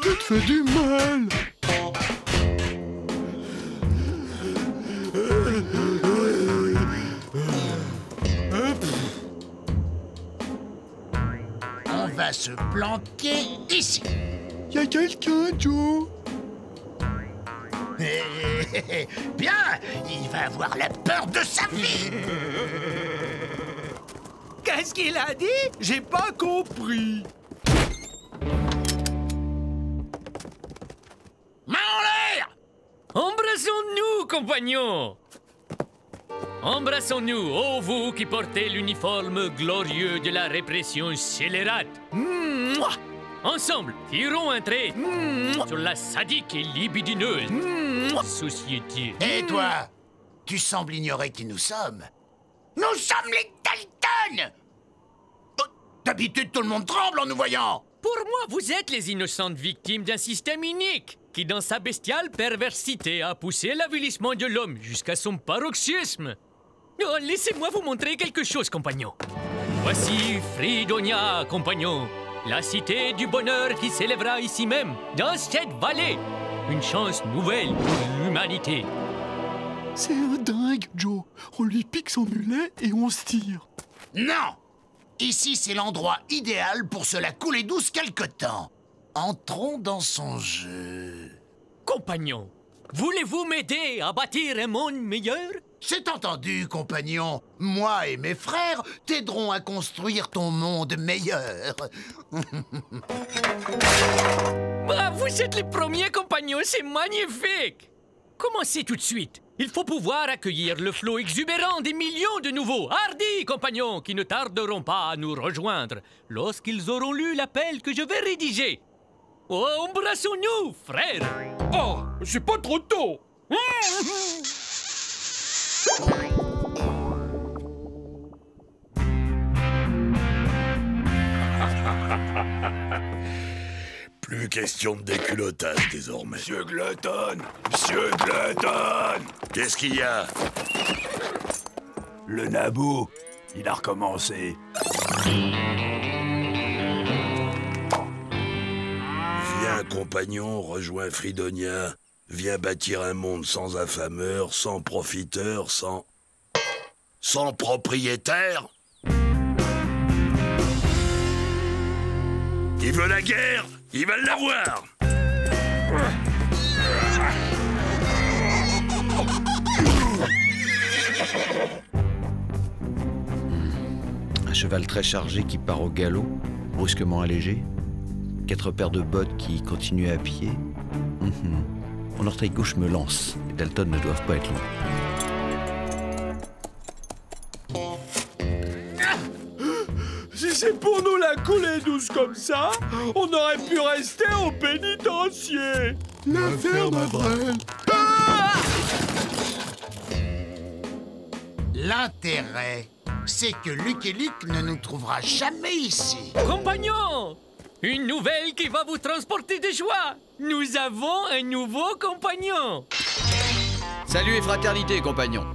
Tu te fais du mal. va se planquer ici. Y a quelqu'un, Joe? Bien, il va avoir la peur de sa vie. Qu'est-ce qu'il a dit? J'ai pas compris. Main en l'air! Embrassons-nous, compagnons! Embrassons-nous, ô vous qui portez l'uniforme glorieux de la répression scélérate. Mouah! Ensemble, tirons un trait sur la sadique et libidineuse société. Et toi, tu sembles ignorer qui nous sommes. Nous sommes les Dalton! Oh, d'habitude, tout le monde tremble en nous voyant. Pour moi, vous êtes les innocentes victimes d'un système inique qui, dans sa bestiale perversité, a poussé l'avilissement de l'homme jusqu'à son paroxysme. Oh, laissez-moi vous montrer quelque chose, compagnons. Voici Fridonia, compagnons. La cité du bonheur qui s'élèvera ici même, dans cette vallée. Une chance nouvelle pour l'humanité. C'est un dingue, Joe. On lui pique son mulet et on se tire. Non! Ici, c'est l'endroit idéal pour se la couler douce quelque temps. Entrons dans son jeu. Compagnons, voulez-vous m'aider à bâtir un monde meilleur? C'est entendu, compagnon. Moi et mes frères t'aiderons à construire ton monde meilleur. Ah, vous êtes les premiers compagnons, c'est magnifique! Commencez tout de suite. Il faut pouvoir accueillir le flot exubérant des millions de nouveaux, hardis compagnons qui ne tarderont pas à nous rejoindre lorsqu'ils auront lu l'appel que je vais rédiger. Oh, embrassons-nous, frères! Oh, c'est pas trop tôt! Plus question de déculottage désormais. Monsieur Glutton! Monsieur Glutton! Qu'est-ce qu'il y a? Le nabou, il a recommencé. Viens, compagnon, rejoins Fridonia. Viens bâtir un monde sans affameur, sans profiteur, sans propriétaire. Il veut la guerre, il va l'avoir. Un cheval très chargé qui part au galop, brusquement allégé. 4 paires de bottes qui continuent à pied. Mon orteil gauche me lance. Les Dalton ne doivent pas être loin. Si c'est pour nous la couler douce comme ça, on aurait pu rester au pénitencier. L'affaire Mavrel. L'intérêt, c'est que Luc et Luc ne nous trouvera jamais ici. Compagnons! Une nouvelle qui va vous transporter de joie! Nous avons un nouveau compagnon! Salut et fraternité, compagnons!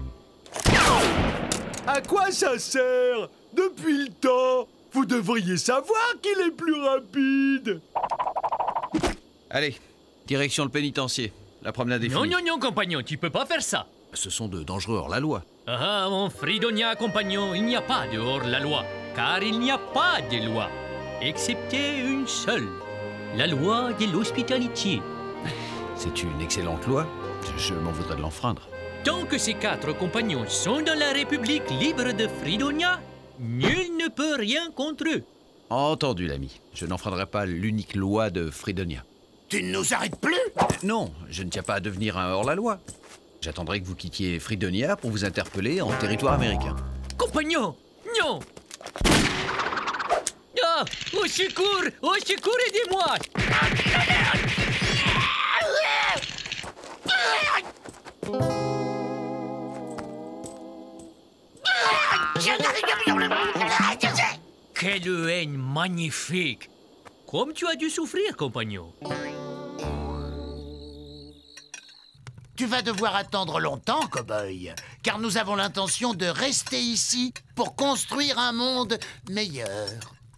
À quoi ça sert? Depuis le temps, vous devriez savoir qu'il est plus rapide! Allez, direction le pénitencier. La promenade est finie. Non, non, non, compagnon, tu peux pas faire ça! Ce sont de dangereux hors-la-loi. Ah, mon Fridonia, compagnon, il n'y a pas de hors-la-loi, car il n'y a pas de loi. Excepté une seule, la loi de l'hospitalité. C'est une excellente loi. Je m'en voudrais de l'enfreindre. Tant que ces 4 compagnons sont dans la République libre de Fridonia, nul ne peut rien contre eux. Entendu, l'ami. Je n'enfreindrai pas l'unique loi de Fridonia. Tu ne nous arrêtes plus? Non, je ne tiens pas à devenir un hors-la-loi. J'attendrai que vous quittiez Fridonia pour vous interpeller en territoire américain. Compagnon, non! Ah, au secours, aidez-moi! Quelle haine magnifique! Comme tu as dû souffrir, compagnon. Tu vas devoir attendre longtemps, cow-boy, car nous avons l'intention de rester ici pour construire un monde meilleur.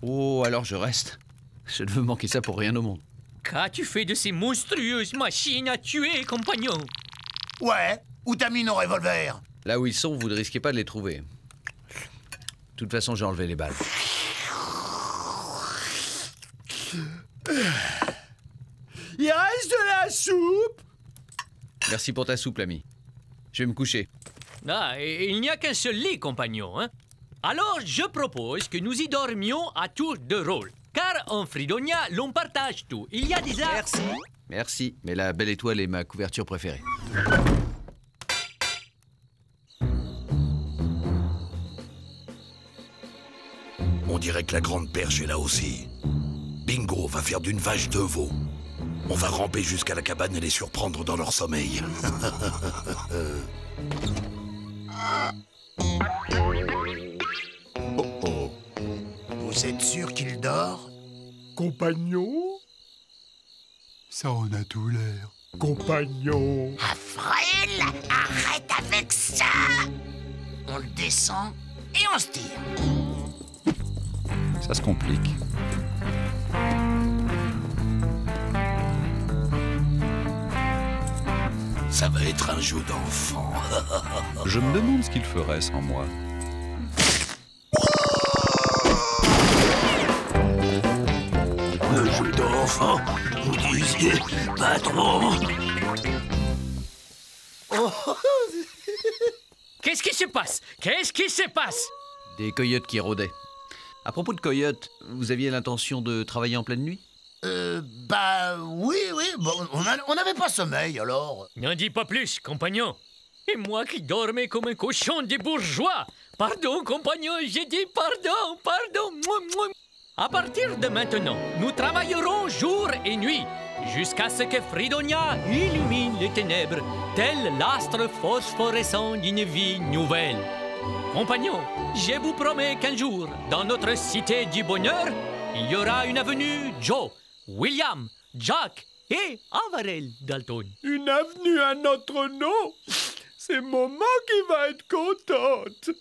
Oh, alors je reste. Je ne veux manquer ça pour rien au monde. Qu'as-tu fait de ces monstrueuses machines à tuer, compagnon? Ouais, où t'as mis nos revolvers? Là où ils sont, vous ne risquez pas de les trouver. De toute façon, j'ai enlevé les balles. Il reste de la soupe? Merci pour ta soupe, l'ami. Je vais me coucher. Ah, et il n'y a qu'un seul lit, compagnon, hein? Alors, je propose que nous y dormions à tour de rôle. Car en Fridonia, l'on partage tout. Il y a des arbres... Merci, mais la belle étoile est ma couverture préférée. On dirait que la grande perche est là aussi. Bingo va faire d'une vache deux veaux. On va ramper jusqu'à la cabane et les surprendre dans leur sommeil. Oh. Vous êtes sûr qu'il dort? Compagnon? Ça en a tout l'air. Compagnon. Avril, arrête avec ça! On le descend et on se tire. Ça se complique. Ça va être un jeu d'enfant. Je me demande ce qu'il ferait sans moi. Un jeu d'enfant? Vous disiez, patron? Qu'est-ce qui se passe? Qu'est-ce qui se passe? Des coyotes qui rôdaient. À propos de coyotes, vous aviez l'intention de travailler en pleine nuit? Oui, bon, on n'avait pas sommeil, alors. N'en dis pas plus, compagnon. Et moi qui dormais comme un cochon des bourgeois. Pardon, compagnon, j'ai dit pardon. À partir de maintenant, nous travaillerons jour et nuit, jusqu'à ce que Fridonia illumine les ténèbres, tel l'astre phosphorescent d'une vie nouvelle. Compagnons, je vous promets qu'un jour, dans notre cité du bonheur, il y aura une avenue Joe, William, Jack et Averell Dalton. Une avenue à notre nom? C'est maman qui va être contente.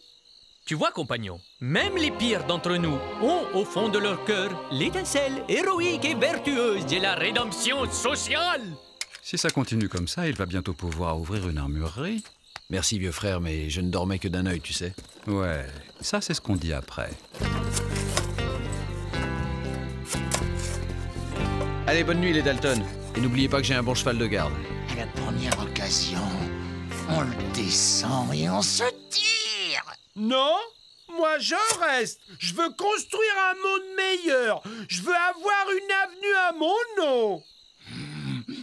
Tu vois, compagnon, même les pires d'entre nous ont au fond de leur cœur l'étincelle héroïque et vertueuse de la rédemption sociale. Si ça continue comme ça, il va bientôt pouvoir ouvrir une armurerie. Merci, vieux frère, mais je ne dormais que d'un œil, tu sais. Ouais, ça c'est ce qu'on dit après. Allez, bonne nuit, les Dalton. Et n'oubliez pas que j'ai un bon cheval de garde. À la première occasion, on le descend et on se tire. Non, moi je reste. Je veux construire un monde meilleur. Je veux avoir une avenue à mon nom.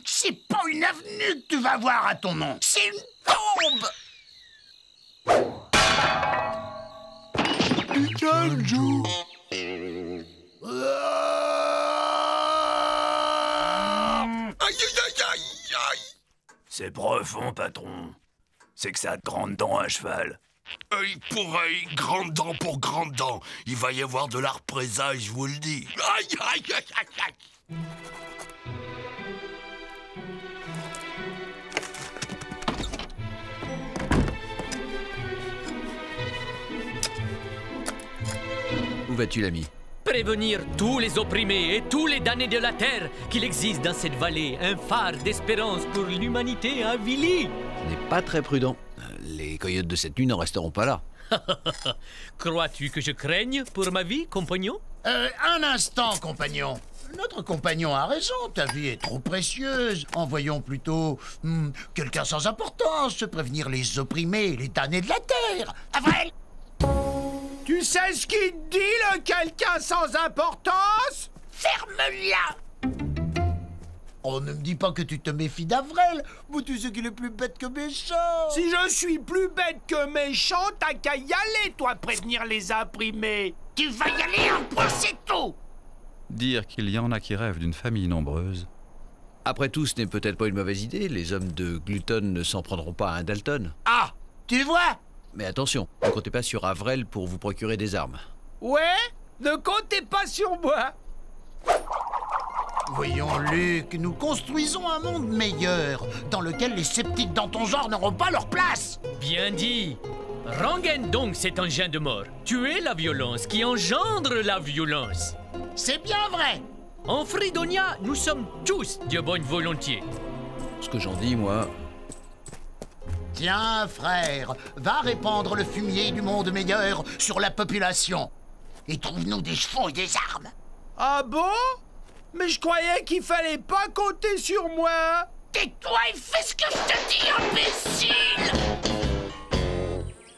C'est pas une avenue que tu vas voir à ton nom. C'est une tombe. Pikachu. C'est profond, patron. C'est que ça te grande dent à cheval. Œil pour œil, grande dent pour grande dent. Il va y avoir de la représailles, je vous le dis. Aïe, aïe, aïe, aïe, aïe. Où vas-tu, l'ami? Prévenir tous les opprimés et tous les damnés de la terre qu'il existe dans cette vallée un phare d'espérance pour l'humanité avilie. Ce n'est pas très prudent. Les coyotes de cette nuit n'en resteront pas là. Crois-tu que je craigne pour ma vie, compagnon? Un instant, compagnon. Notre compagnon a raison, ta vie est trop précieuse. Envoyons plutôt quelqu'un sans importance se prévenir les opprimés et les damnés de la terre. Avril! Tu sais ce qu'il te dit, le quelqu'un sans importance? Ferme-la! Oh, ne me dis pas que tu te méfies d'Avrel. Mais tu sais qu'il est plus bête que méchant. Si je suis plus bête que méchant, t'as qu'à y aller, toi, prévenir les imprimés. Tu vas y aller en point, c'est tout! Dire qu'il y en a qui rêvent d'une famille nombreuse. Après tout, ce n'est peut-être pas une mauvaise idée. Les hommes de Glutton ne s'en prendront pas à un Dalton. Ah, tu vois? Mais attention, ne comptez pas sur Avrel pour vous procurer des armes. Ouais? Ne comptez pas sur moi. Voyons, Luc, nous construisons un monde meilleur, dans lequel les sceptiques dans ton genre n'auront pas leur place. Bien dit. Rengaine donc cet engin de mort. Tuer la violence qui engendre la violence. C'est bien vrai. En Fridonia, nous sommes tous de bonne volonté. Ce que j'en dis, moi... Tiens, frère, va répandre le fumier du monde meilleur sur la population. Et trouve-nous des chevaux et des armes. Ah bon? Mais je croyais qu'il fallait pas compter sur moi. Tais-toi et fais ce que je te dis, imbécile!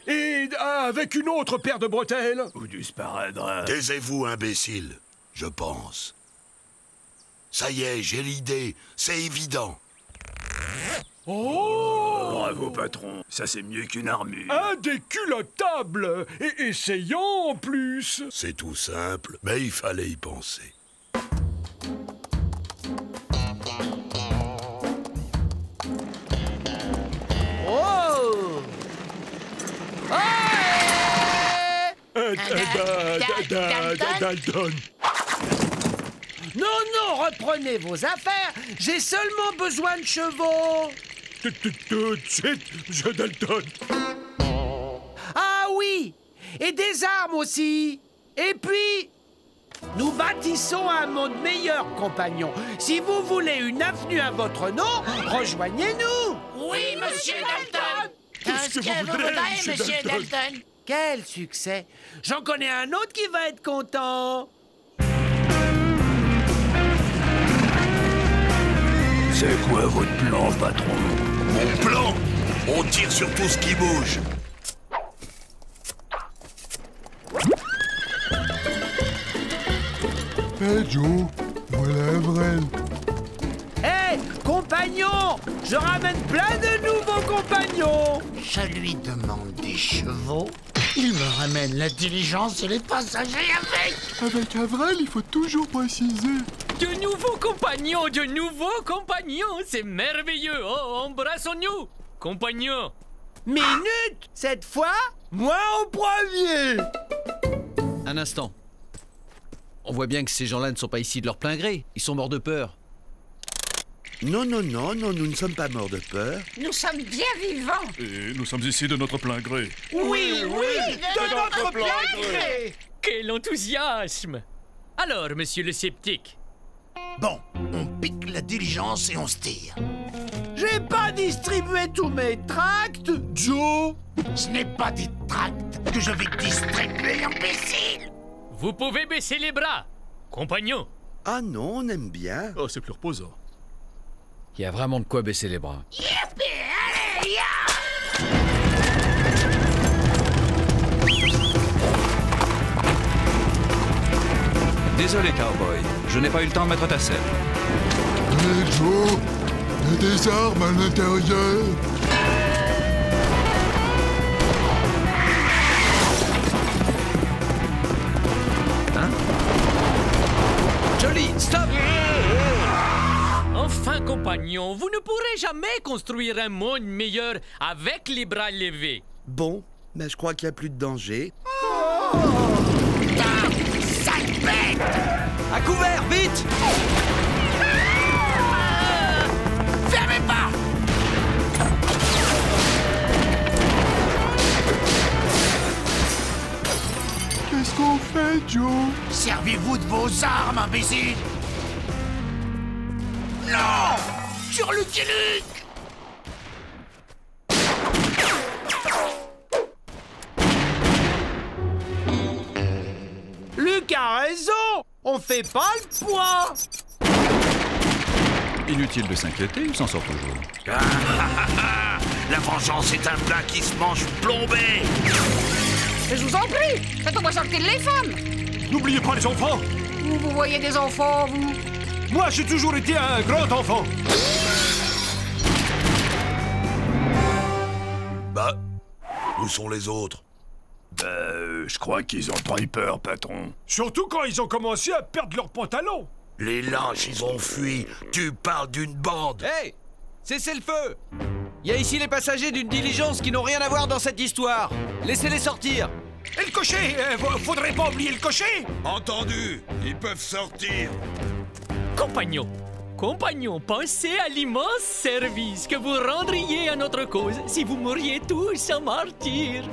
Et avec une autre paire de bretelles? Ou disparaîtra. Taisez-vous, imbécile, je pense. Ça y est, j'ai l'idée, c'est évident. Oh! Bravo, patron. Ça, c'est mieux qu'une armure. Un déculottable! Et essayant en plus! C'est tout simple, mais il fallait y penser. Oh! Dalton! Non, non, reprenez vos affaires. J'ai seulement besoin de chevaux. Tout de suite, monsieur Dalton. Ah oui, et des armes aussi. Et puis, nous bâtissons un monde meilleur, compagnons. Si vous voulez une avenue à votre nom, rejoignez-nous. Oui, monsieur Dalton. Qu'est-ce que vous voudrez, monsieur Dalton? Quel succès. J'en connais un autre qui va être content. C'est quoi votre plan, patron? Mon plan? On tire sur tout ce qui bouge. Hey Joe, voilà Avrel. Hé, compagnons, je ramène plein de nouveaux compagnons. Je lui demande des chevaux. Il me ramène la diligence et les passagers avec. Avec Avrel, il faut toujours préciser. De nouveaux compagnons, c'est merveilleux. Oh, embrassons-nous, compagnons. Minute, cette fois, moi en premier. Un instant. On voit bien que ces gens-là ne sont pas ici de leur plein gré. Ils sont morts de peur. Non, nous ne sommes pas morts de peur. Nous sommes bien vivants. Et nous sommes ici de notre plein gré. Oui, de notre plein gré. Quel enthousiasme. Alors, monsieur le sceptique? Bon, on pique la diligence et on se tire. J'ai pas distribué tous mes tracts, Joe. Ce n'est pas des tracts que je vais distribuer, imbécile. Vous pouvez baisser les bras, compagnons. Ah non, on aime bien. Oh, c'est plus reposant. Il y a vraiment de quoi baisser les bras. Yippee, allez, ya! Désolé, cowboy. Je n'ai pas eu le temps de mettre ta selle. Hey Joe, il y a des armes à l'intérieur. Hein? Jolly, stop! Enfin, compagnons, vous ne pourrez jamais construire un monde meilleur avec les bras levés. Bon, mais je crois qu'il n'y a plus de danger. Sale bête! À couvert, vite! Fermez pas! Qu'est-ce qu'on fait, Joe? Servez-vous de vos armes, imbécile. Non! Sur le Luke! Luc a raison. On fait pas le poids. Inutile de s'inquiéter, il s'en sort toujours. La vengeance est un plat qui se mange plombé. Je vous en prie, faites-moi sortir les femmes. N'oubliez pas les enfants. Vous voyez des enfants, vous? Moi, j'ai toujours été un grand enfant. Bah, où sont les autres? Je crois qu'ils ont trop peur, patron. Surtout quand ils ont commencé à perdre leurs pantalons. Les lâches, ils ont fui. Tu parles d'une bande. Hey! Cessez le feu! Il y a ici les passagers d'une diligence qui n'ont rien à voir dans cette histoire. Laissez-les sortir. Et le cocher? Faudrait pas oublier le cocher. Entendu. Ils peuvent sortir. Compagnons, pensez à l'immense service que vous rendriez à notre cause si vous mouriez tous en martyrs.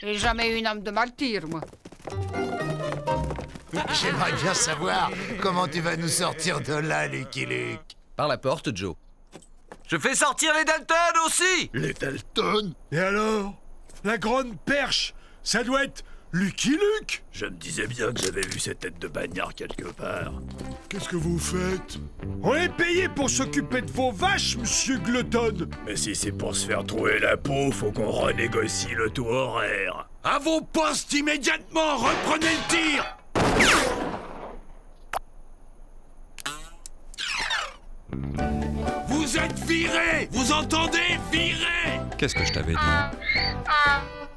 J'ai jamais eu une âme de martyr, moi. J'aimerais bien savoir comment tu vas nous sortir de là, Lucky Luke. Par la porte, Joe. Je fais sortir les Dalton aussi. Les Dalton? Et alors? La grande perche, ça doit être Lucky Luke? Je me disais bien que j'avais vu cette tête de bagnard quelque part. Qu'est-ce que vous faites? On est payé pour s'occuper de vos vaches, monsieur Glutton. Mais si c'est pour se faire trouver la peau, faut qu'on renégocie le taux horaire. À vos postes immédiatement, reprenez le tir. Vous êtes virés. Vous entendez? Virés. Qu'est-ce que je t'avais dit?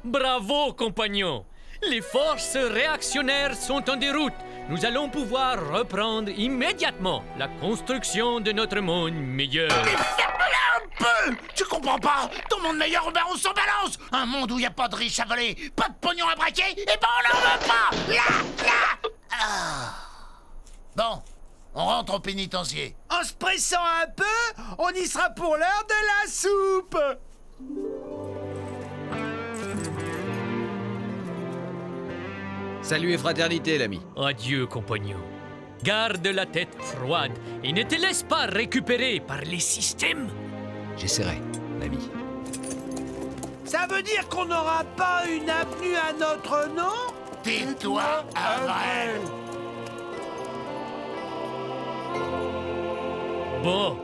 Bravo, compagnons! Les forces réactionnaires sont en déroute. Nous allons pouvoir reprendre immédiatement la construction de notre monde meilleur. Mais ferme-la un peu! Tu comprends pas? Ton monde meilleur, ben on s'en balance! Un monde où y a pas de riches à voler, pas de pognon à braquer, et ben on n'en veut pas! Là! Ah. Bon, on rentre au pénitencier. En se pressant un peu, on y sera pour l'heure de la soupe! Salut et fraternité, l'ami. Adieu, compagnon. Garde la tête froide et ne te laisse pas récupérer par les systèmes. J'essaierai, l'ami. Ça veut dire qu'on n'aura pas une avenue à notre nom? Tais-toi, Avril! Bon.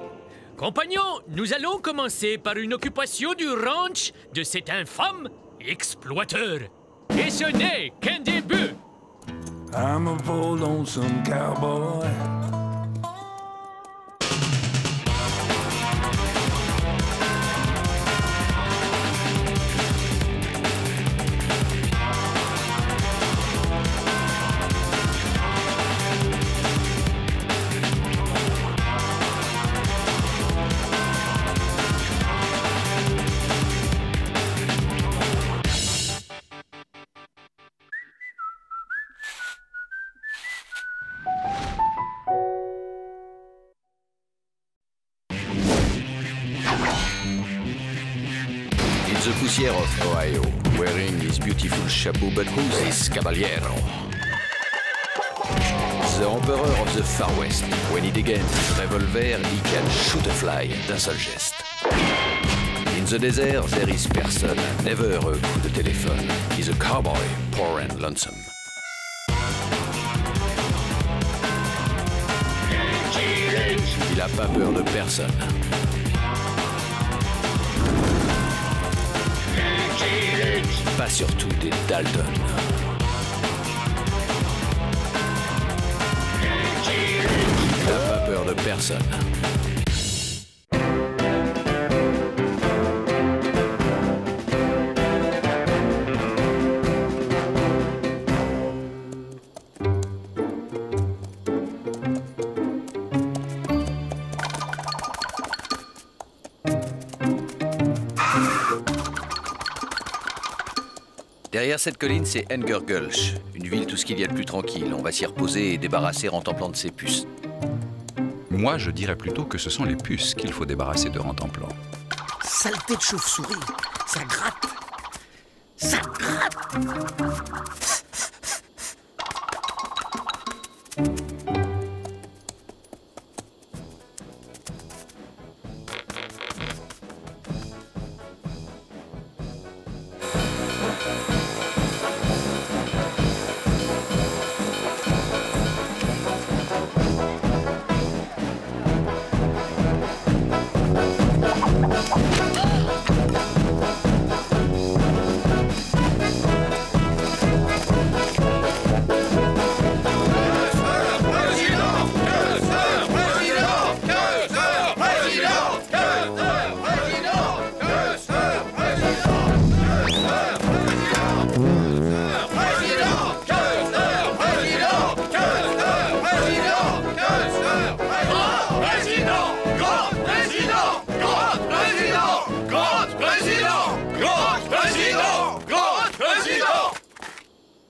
Compagnons, nous allons commencer par une occupation du ranch de cet infâme exploiteur. Et ce n'est qu'un début. I'm a poor lonesome cowboy. The poussière of Ohio, wearing his beautiful chapeau, but who's this caballero? The emperor of the Far West. When he degains his revolver, he can shoot a fly d'un seul geste. In the desert, there is person, never a coup de téléphone. He's a cowboy, poor and lonesome. Il a pas peur de personne. Pas surtout des Dalton. Il n'a pas peur de personne. Derrière cette colline, c'est Enger Gulch, une ville tout ce qu'il y a de plus tranquille. On va s'y reposer et débarrasser en templant de ses puces. Moi, je dirais plutôt que ce sont les puces qu'il faut débarrasser de Rentemplant. Saleté de chauve-souris, ça gratte. Ça gratte.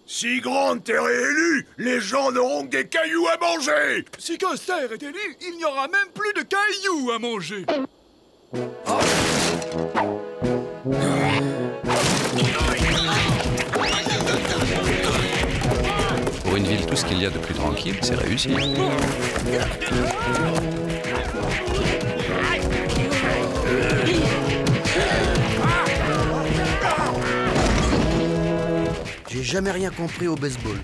Si Grant est réélu, les gens n'auront que des cailloux à manger. Si Custer est élu, il n'y aura même plus de cailloux à manger. Pour une ville, tout ce qu'il y a de plus tranquille, c'est réussi. jamais rien compris au baseball.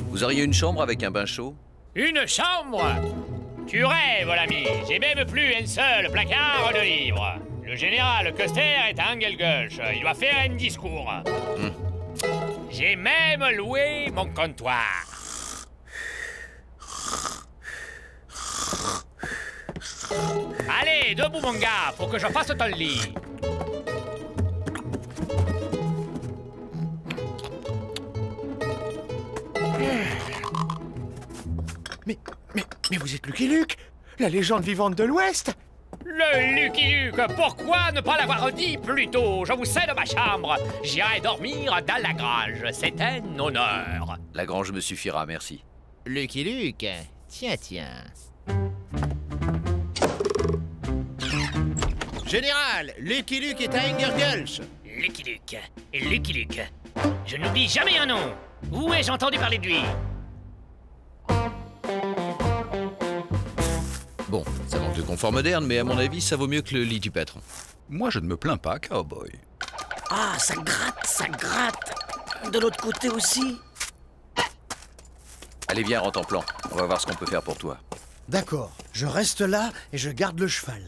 Vous auriez une chambre avec un bain chaud? Une chambre? Tu rêves, l'ami. J'ai même plus un seul placard de livres. Le général Custer est un gueule-gauche. Il doit faire un discours. J'ai même loué mon comptoir. Allez, debout, mon gars, pour que je fasse ton lit. Mais vous êtes Lucky Luke, la légende vivante de l'Ouest. Le Lucky Luke, pourquoi ne pas l'avoir dit plus tôt? Je vous cède ma chambre. J'irai dormir dans la grange. C'est un honneur. La grange me suffira, merci. Lucky Luke, tiens. Général, Lucky Luke est à Engergulch. Lucky Luke. Je n'oublie jamais un nom. Où ai-je entendu parler de lui? Bon, ça manque de confort moderne, mais à mon avis, ça vaut mieux que le lit du patron. Moi, je ne me plains pas, cowboy. Ah, ça gratte. De l'autre côté aussi. Allez, viens, Rentemplant. On va voir ce qu'on peut faire pour toi. D'accord, je reste là et je garde le cheval.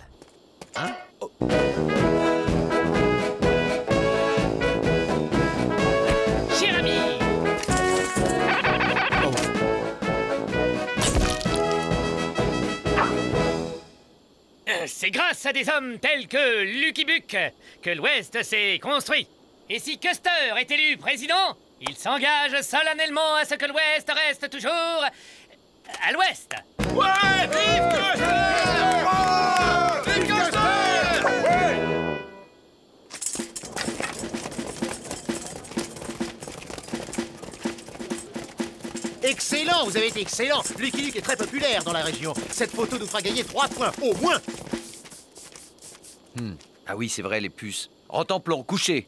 Hein? Oh. Cher ami! C'est grâce à des hommes tels que Lucky Luke que l'Ouest s'est construit. Et si Custer est élu président, il s'engage solennellement à ce que l'Ouest reste toujours à l'Ouest. Ouais! Vive Custer! Vive Custer! Excellent, vous avez été excellent. Lucky Luke est très populaire dans la région. Cette photo nous fera gagner 3 points, au moins. Ah oui, c'est vrai, les puces. Rentemplant, couché.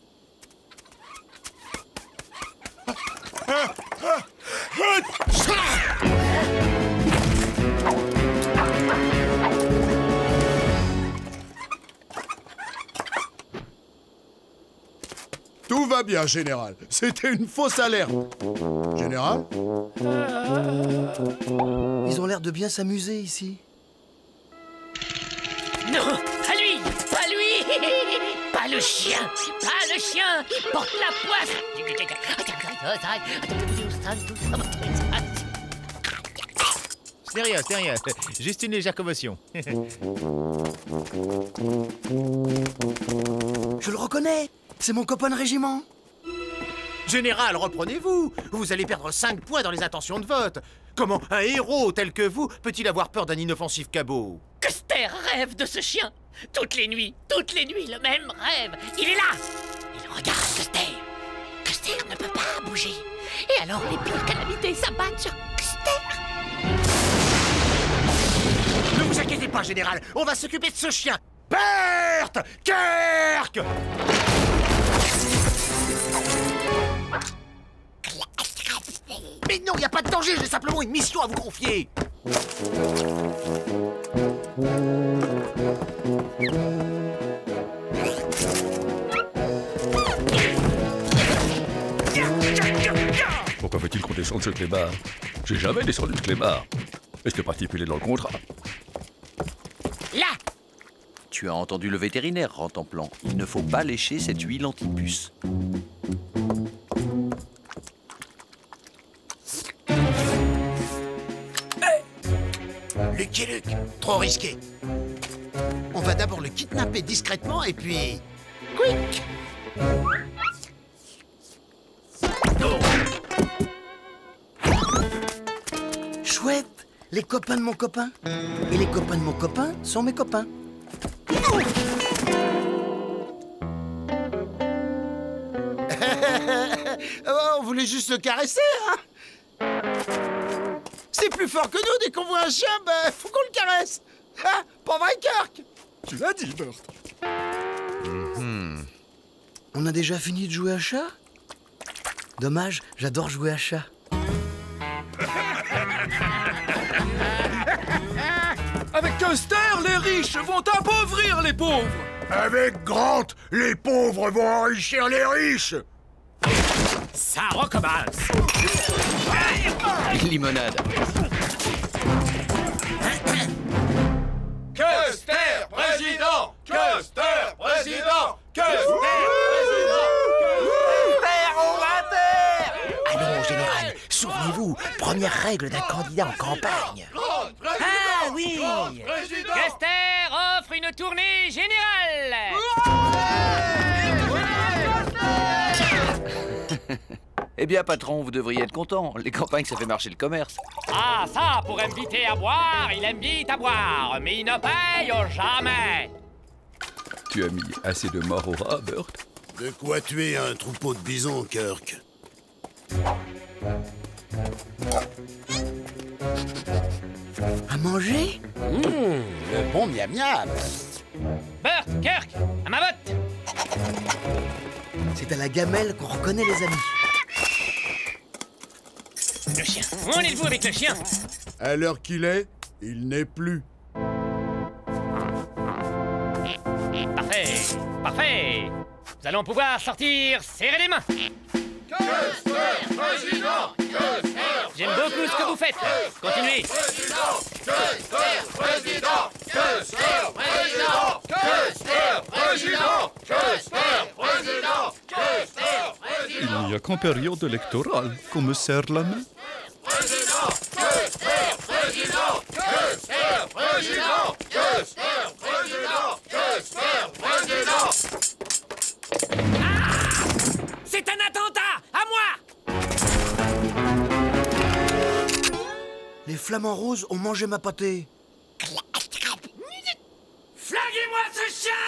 Tout va bien, Général. C'était une fausse alerte. Général? Ils ont l'air de bien s'amuser ici. Non, pas lui! Pas lui! Pas le chien! Pas le chien! Il porte la poisse! C'est rien. Juste une légère commotion. Je le reconnais. C'est mon copain de régiment. Général, reprenez-vous. Vous allez perdre 5 points dans les intentions de vote. Comment un héros tel que vous peut-il avoir peur d'un inoffensif cabot? Custer rêve de ce chien. Toutes les nuits, le même rêve. Il est là. Il regarde Custer. Custer ne peut pas bouger. Et alors les pires calamités s'abattent sur Custer. Ne vous inquiétez pas, Général. On va s'occuper de ce chien. Berthe! Kirk! Mais non, il n'y a pas de danger, j'ai simplement une mission à vous confier. Pourquoi faut-il qu'on descende ce clébard? J'ai jamais descendu ce clébard. Et c'était pas stipulé dans le contrat. Là! Tu as entendu le vétérinaire, Rentemplant. Il ne faut pas lécher cette huile anti-puce. Lucky Luke, trop risqué. On va d'abord le kidnapper discrètement et puis... Quick! Chouette, les copains de mon copain. Et les copains de mon copain sont mes copains. On voulait juste le caresser, hein? C'est plus fort que nous, dès qu'on voit un chien, ben, faut qu'on le caresse. Hein? Pas vrai, Kirk? Tu l'as dit, Bert. On a déjà fini de jouer à chat? Dommage, j'adore jouer à chat. Avec Custer, les riches vont appauvrir les pauvres. Avec Grant, les pauvres vont enrichir les riches. Ça recommence. Limonade. Custer président! Custer président! Custer Allons, général, souvenez-vous, première règle d'un candidat en campagne. Ah oui! Custer offre une tournée générale! Eh bien, patron, vous devriez être content. Les campagnes, ça fait marcher le commerce. Ah, ça, pour inviter à boire, il invite à boire, mais il ne paye jamais! Tu as mis assez de morts au rat, Burt? De quoi tuer un troupeau de bisons, Kirk? À manger? Le bon miam-miam. Burt, Kirk, à ma botte! C'est à la gamelle qu'on reconnaît les amis. Le chien, où en êtes-vous avec le chien? À l'heure qu'il est, il n'est plus. Parfait, parfait! Nous allons pouvoir sortir, serrer les mains! Custer président! J'aime beaucoup ce que vous faites. Continuez. Président! Custer président! Custer président! Custer président! Custer président! Custer président! Il n'y a qu'en période électorale qu'on me serre la main. Président! Custer président! Custer président! Custer président! Custer président! C'est un attentat! À moi! Les flamants roses ont mangé ma pâtée. Flinguez-moi ce chien!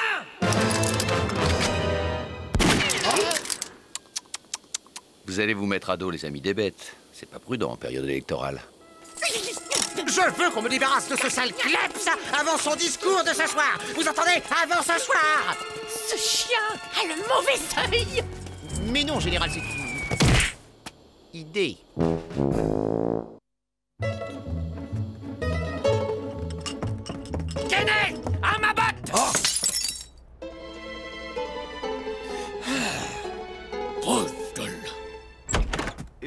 Vous allez vous mettre à dos, les amis des bêtes. C'est pas prudent en période électorale. Je veux qu'on me débarrasse de ce sale kleps avant son discours de ce soir. Vous entendez? Avant ce soir. Ce chien a le mauvais œil. Mais non, général, c'est une idée. Kenneth, à ma botte!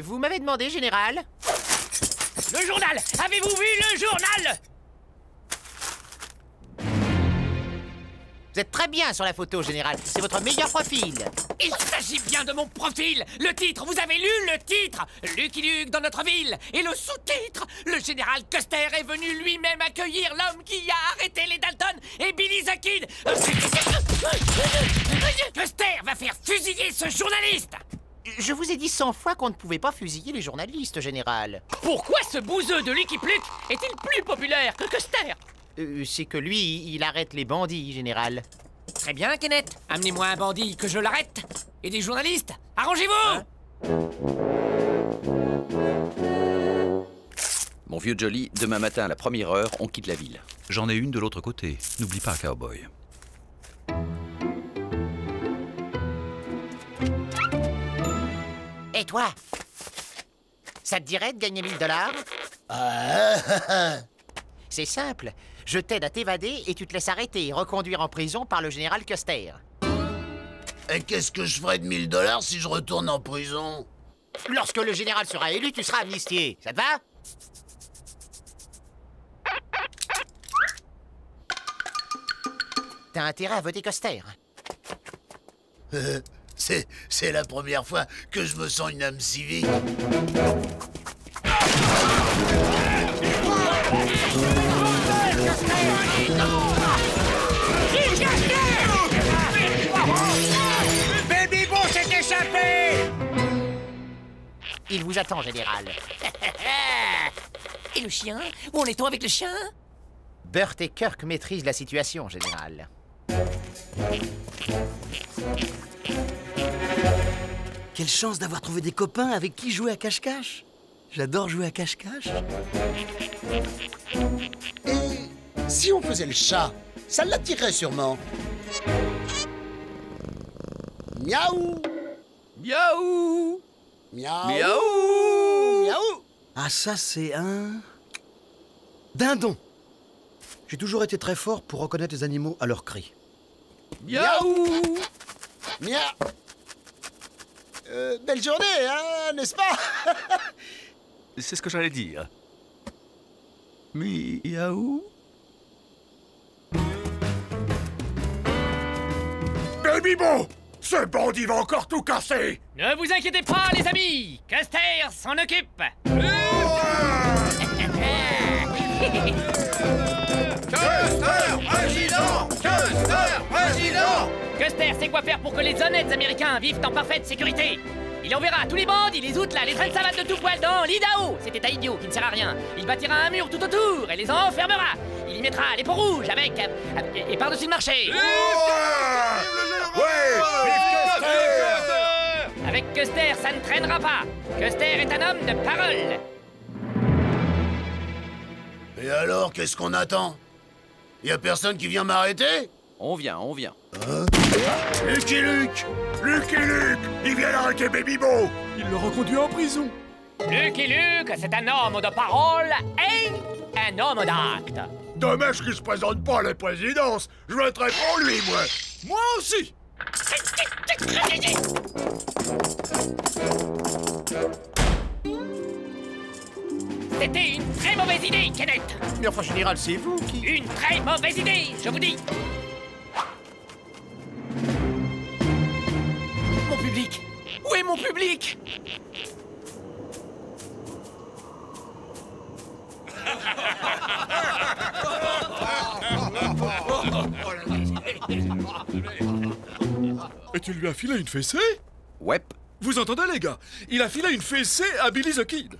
Vous m'avez demandé, général? Le journal! Avez-vous vu le journal? Vous êtes très bien sur la photo, général. C'est votre meilleur profil. Il s'agit bien de mon profil. Le titre, vous avez lu le titre? Lucky Luke dans notre ville. Et le sous-titre? Le général Custer est venu lui-même accueillir l'homme qui a arrêté les Dalton et Billy the Kid. Custer va faire fusiller ce journaliste. Je vous ai dit 100 fois qu'on ne pouvait pas fusiller les journalistes, général. Pourquoi ce bouseux de Lucky Luke est-il plus populaire que Custer? C'est que lui, il arrête les bandits, général. Très bien, Kenneth. Amenez-moi un bandit que je l'arrête. Et des journalistes. Arrangez-vous! Mon vieux Jolly, demain matin à la première heure, on quitte la ville. J'en ai une de l'autre côté. N'oublie pas, cowboy. Et toi? Ça te dirait de gagner 1000 $? C'est simple. Je t'aide à t'évader et tu te laisses arrêter et reconduire en prison par le général Custer. Et qu'est-ce que je ferais de 1000 $ si je retourne en prison? Lorsque le général sera élu, tu seras amnistié. Ça te va? T'as intérêt à voter Custer. C'est la première fois que je me sens une âme civique. Baby Bon s'est échappé! Il vous attend, général. Et le chien? Où en est-on avec le chien? Burt et Kirk maîtrisent la situation, général. Quelle chance d'avoir trouvé des copains avec qui jouer à cache-cache. J'adore jouer à cache-cache. Et si on faisait le chat, ça l'attirerait sûrement. Miaou! Miaou! Miaou! Miaou! Miaou! Ah, ça, c'est un... dindon. J'ai toujours été très fort pour reconnaître les animaux à leurs cris. Miaou. Mia. Belle journée, hein, n'est-ce pas? C'est ce que j'allais dire. Miaou. Baby Bo! Ce bandit va encore tout casser! Ne vous inquiétez pas, les amis. Custer s'en occupe. Custer président! Custer président! Custer sait quoi faire pour que les honnêtes Américains vivent en parfaite sécurité. Il enverra tous les bandits, les outlas, les trains de savate de tout poil dans l'Idaho, cet état idiot qui ne sert à rien. Il bâtira un mur tout autour et les enfermera. Il y mettra les pots rouges avec et par-dessus le marché. Avec Custer, ça ne traînera pas. Custer est un homme de parole. Et alors, qu'est-ce qu'on attend? Y a personne qui vient m'arrêter? On vient. Lucky Luke! Lucky Luke! Il vient d'arrêter Baby Bo! Il l'aura conduit en prison. Lucky Luke, c'est un homme de parole et un homme d'acte. Dommage qu'il se présente pas à la présidence. Je voterai pour lui, moi. Moi aussi. C'était une très mauvaise idée, Kenneth. Mais enfin, général, c'est vous qui... Une très mauvaise idée, je vous dis. Mon public! Où est mon public? Et tu lui as filé une fessée? Ouais. Vous entendez, les gars? Il a filé une fessée à Billy the Kid.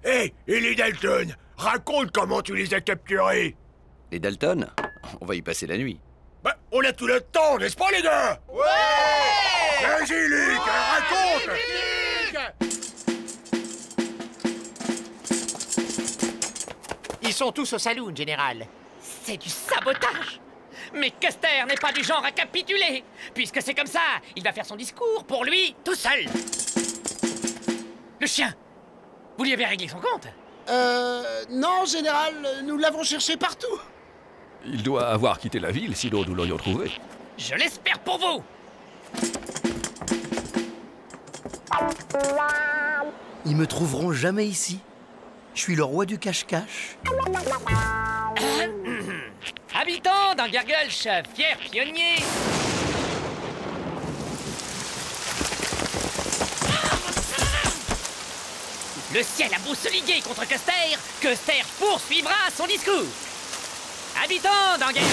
Hé, et les Dalton? Raconte comment tu les as capturés. Les Dalton? On va y passer la nuit. Bah, on a tout le temps, n'est-ce pas, les gars? Ouais! Vas-y, Luke, raconte! Ils sont tous au saloon, général. C'est du sabotage. Mais Custer n'est pas du genre à capituler. Puisque c'est comme ça, il va faire son discours pour lui, tout seul. Le chien, vous lui avez réglé son compte? Non, général, nous l'avons cherché partout. Il doit avoir quitté la ville, sinon nous l'aurions trouvé. Je l'espère pour vous. Ils me trouveront jamais ici. Je suis le roi du cache-cache. Habitant dans Gargulch, fier pionnier. Le ciel a beau se liguer contre Custer, Custer poursuivra son discours. Habitant dans Gargulch.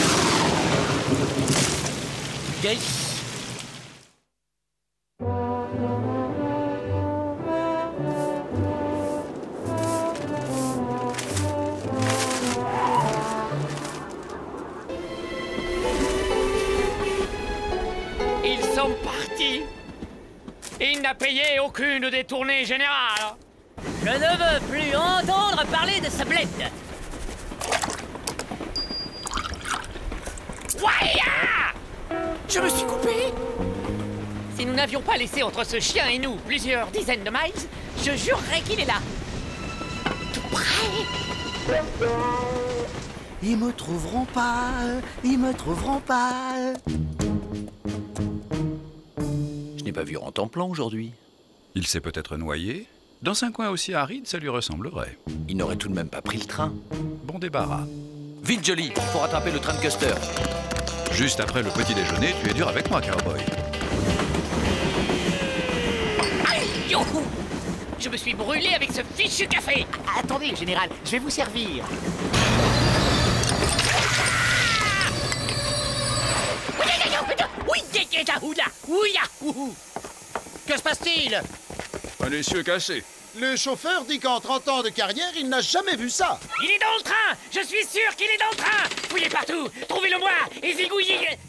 Ils sont partis. Il n'a payé aucune des tournées générales. Je ne veux plus entendre parler de ce bled. Waya! Je me suis coupé. Si nous n'avions pas laissé entre ce chien et nous plusieurs dizaines de miles, je jurerais qu'il est là. Tout près. Ils me trouveront pas. Ils me trouveront pas. Je n'ai pas vu Rantanplan aujourd'hui. Il s'est peut-être noyé. Dans un coin aussi aride, ça lui ressemblerait. Il n'aurait tout de même pas pris le train. Bon débarras. Vite, Jolie, il faut rattraper le train de Custer. Juste après le petit déjeuner, tu es dur avec moi, cowboy. Aïe, youhou! Je me suis brûlé avec ce fichu café. Attendez, général, je vais vous servir. Que se passe-t-il? Un essieu cassé. Le chauffeur dit qu'en 30 ans de carrière, il n'a jamais vu ça. Il est dans le train. Je suis sûr qu'il est dans le train. Fouillez partout. Trouvez-le moi et zigouillez.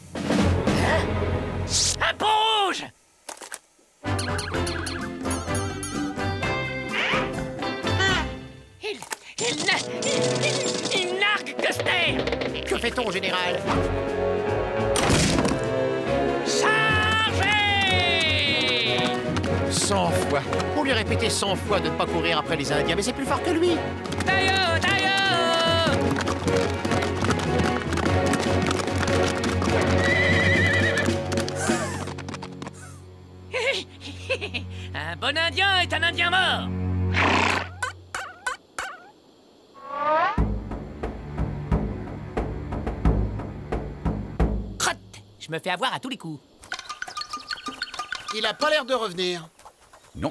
Un pont rouge. Il nargue Custer. Que fait-on, général? Chargez! 100 fois. On lui a répété 100 fois de ne pas courir après les Indiens, mais c'est plus fort que lui. Taillot, taillot! Un bon Indien est un Indien mort. Crotte! Je me fais avoir à tous les coups. Il a pas l'air de revenir. Non,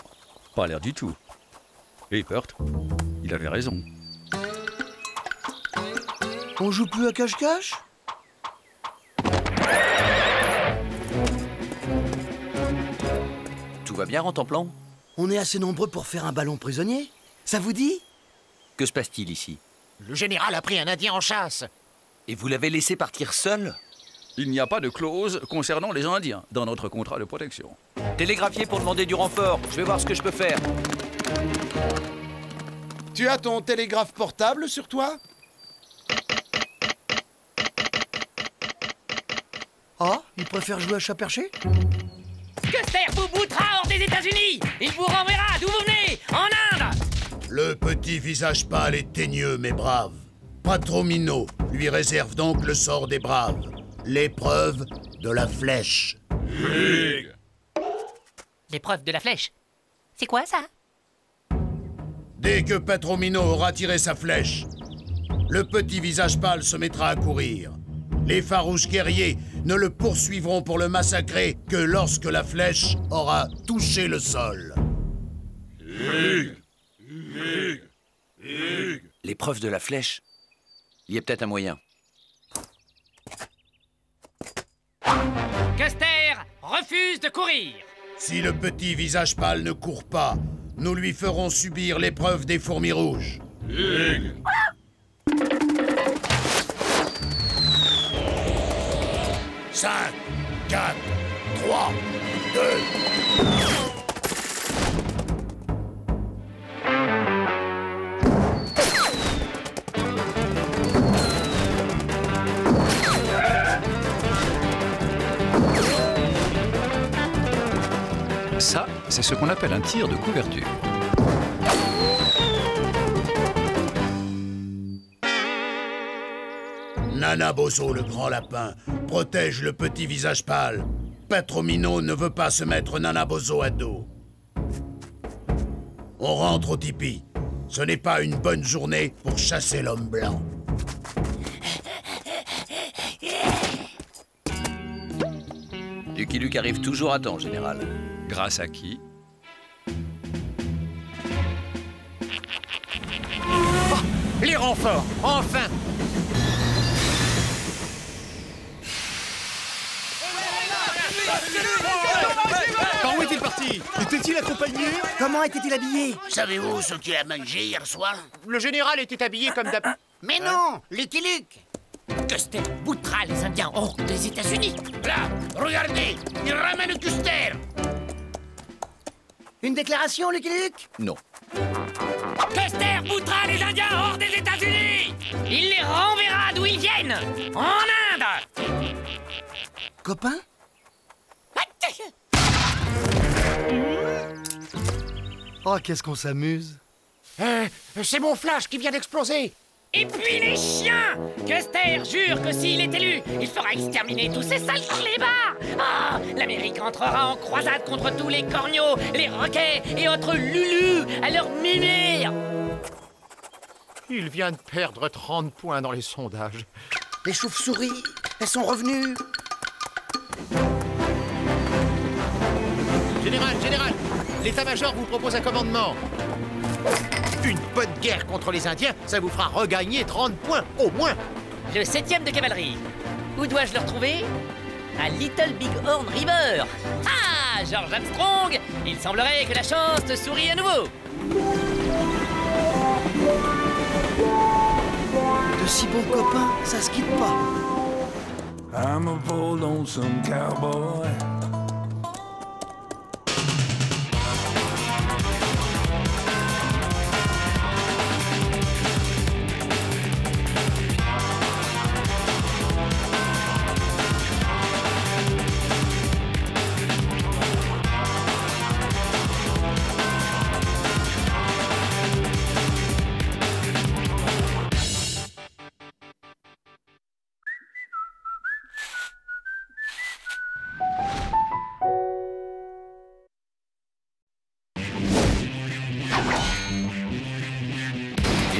pas l'air du tout. Et Burt, il avait raison. On joue plus à cache-cache? Tout va bien, Rantanplan? On est assez nombreux pour faire un ballon prisonnier. Ça vous dit? Que se passe-t-il ici? Le général a pris un Indien en chasse. Et vous l'avez laissé partir seul? Il n'y a pas de clause concernant les Indiens dans notre contrat de protection. Télégraphiez pour demander du renfort. Je vais voir ce que je peux faire. Tu as ton télégraphe portable sur toi? Ah, il préfère jouer à chat perché? Custer vous boutera hors des États-Unis. Il vous renverra d'où vous venez, en Inde. Le petit visage pâle et teigneux, mes braves. Patromino lui réserve donc le sort des braves. L'épreuve de la flèche. L'épreuve de la flèche. C'est quoi ça? Dès que Patromino aura tiré sa flèche, le petit visage pâle se mettra à courir. Les farouches guerriers ne le poursuivront pour le massacrer que lorsque la flèche aura touché le sol. L'épreuve de la flèche? Il y a peut-être un moyen. Custer refuse de courir. Si le petit visage pâle ne court pas, nous lui ferons subir l'épreuve des fourmis rouges. 5, 4, 3, 2... Ça, c'est ce qu'on appelle un tir de couverture. Nana Bozo, le grand lapin, protège le petit visage pâle. Patromino ne veut pas se mettre Nana Bozo à dos. On rentre au tipi. Ce n'est pas une bonne journée pour chasser l'homme blanc. Lucky Luke arrive toujours à temps, général. Grâce à qui? Oh, les renforts, enfin! Par où est-il parti? Était-il accompagné? Comment était-il habillé? Savez-vous ce qu'il a mangé hier soir? Le général était habillé comme d'hab... Mais non, Lucky Luke! Custer boutera les Indiens hors des États-Unis. Là, regardez, il ramène Custer! Une déclaration, Lucky Luke? Non. Custer boutera les Indiens hors des États-Unis. Il les renverra d'où ils viennent, en Inde. Copain? Oh, qu'est-ce qu'on s'amuse. C'est mon flash qui vient d'exploser. Et puis les chiens! Custer jure que s'il est élu, il fera exterminer tous ces sales clébards! Ah! L'Amérique entrera en croisade contre tous les corneaux, les roquets et autres lulus à leur mimir! Il vient de perdre 30 points dans les sondages. Les chauves-souris, elles sont revenues. Général, l'état-major vous propose un commandement. Une bonne guerre contre les Indiens, ça vous fera regagner 30 points, au moins. Le 7e de cavalerie. Où dois-je le retrouver? À Little Big Horn River. Ah, George Armstrong! Il semblerait que la chance te sourit à nouveau. De si bons copains, ça se quitte pas. I'm a poor lonesome cowboy.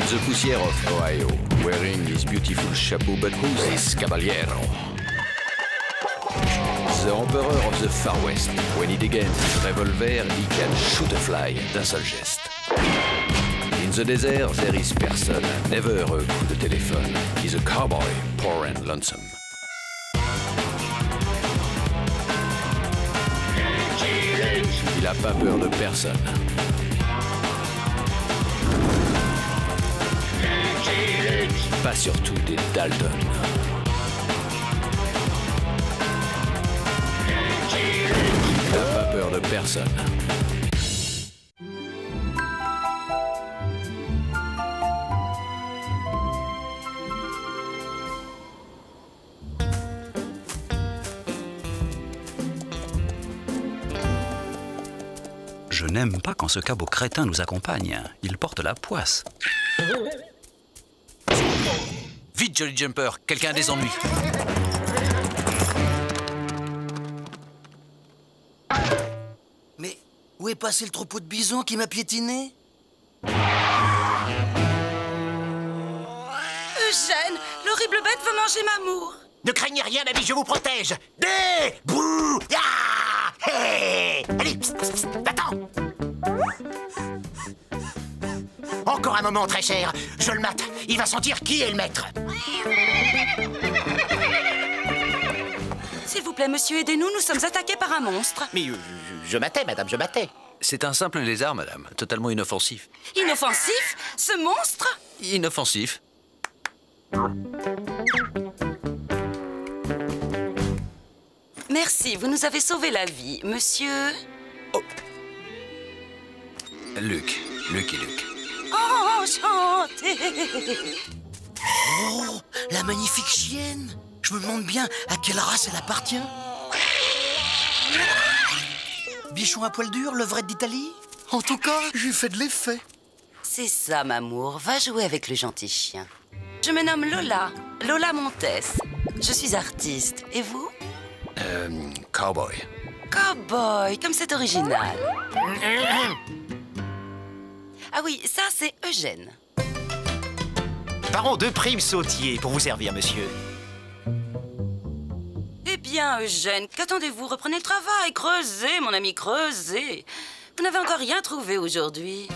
the poussière of Ohio, wearing his beautiful chapeau, but who's this caballero? The Emperor of the Far West. When he degains his revolver, he can shoot a fly d'un seul geste. In the desert, there is person, never a coup de téléphone. He's a cowboy, poor and lonesome. Il a pas peur de personne. Pas surtout des Dalton. Il n'a pas peur de personne. Je n'aime pas quand ce cabot crétin nous accompagne. Il porte la poisse. Vite, Jolly Jumper, quelqu'un a des ennuis. Mais où est passé le troupeau de bisons qui m'a piétiné? Eugène, l'horrible bête veut manger Mamour. Ne craignez rien, ami, je vous protège. Des bouh ah hey. Allez, psst, psst, attends. Encore un moment, très cher. Je le mate. Il va sentir qui est le maître. S'il vous plaît, monsieur, aidez-nous. Nous sommes attaqués par un monstre. Mais je matais, madame, je matais. C'est un simple lézard, madame. Totalement inoffensif. Inoffensif? Ce monstre? Inoffensif. Merci, vous nous avez sauvé la vie, monsieur... Oh. Luc et Luc. Enchanté. Oh, la magnifique chienne. Je me demande bien à quelle race elle appartient. Bichon à poil dur, levrette d'Italie? En tout cas, j'ai fait de l'effet. C'est ça, Mamour. Va jouer avec le gentil chien. Je me nomme Lola. Lola Montes. Je suis artiste. Et vous? Cowboy. Cowboy, comme c'est original. Ah oui, ça, c'est Eugène. Baron de Prime Sautier, pour vous servir, monsieur. Eh bien, Eugène, qu'attendez-vous? Reprenez le travail. Creusez, mon ami, creusez. Vous n'avez encore rien trouvé aujourd'hui.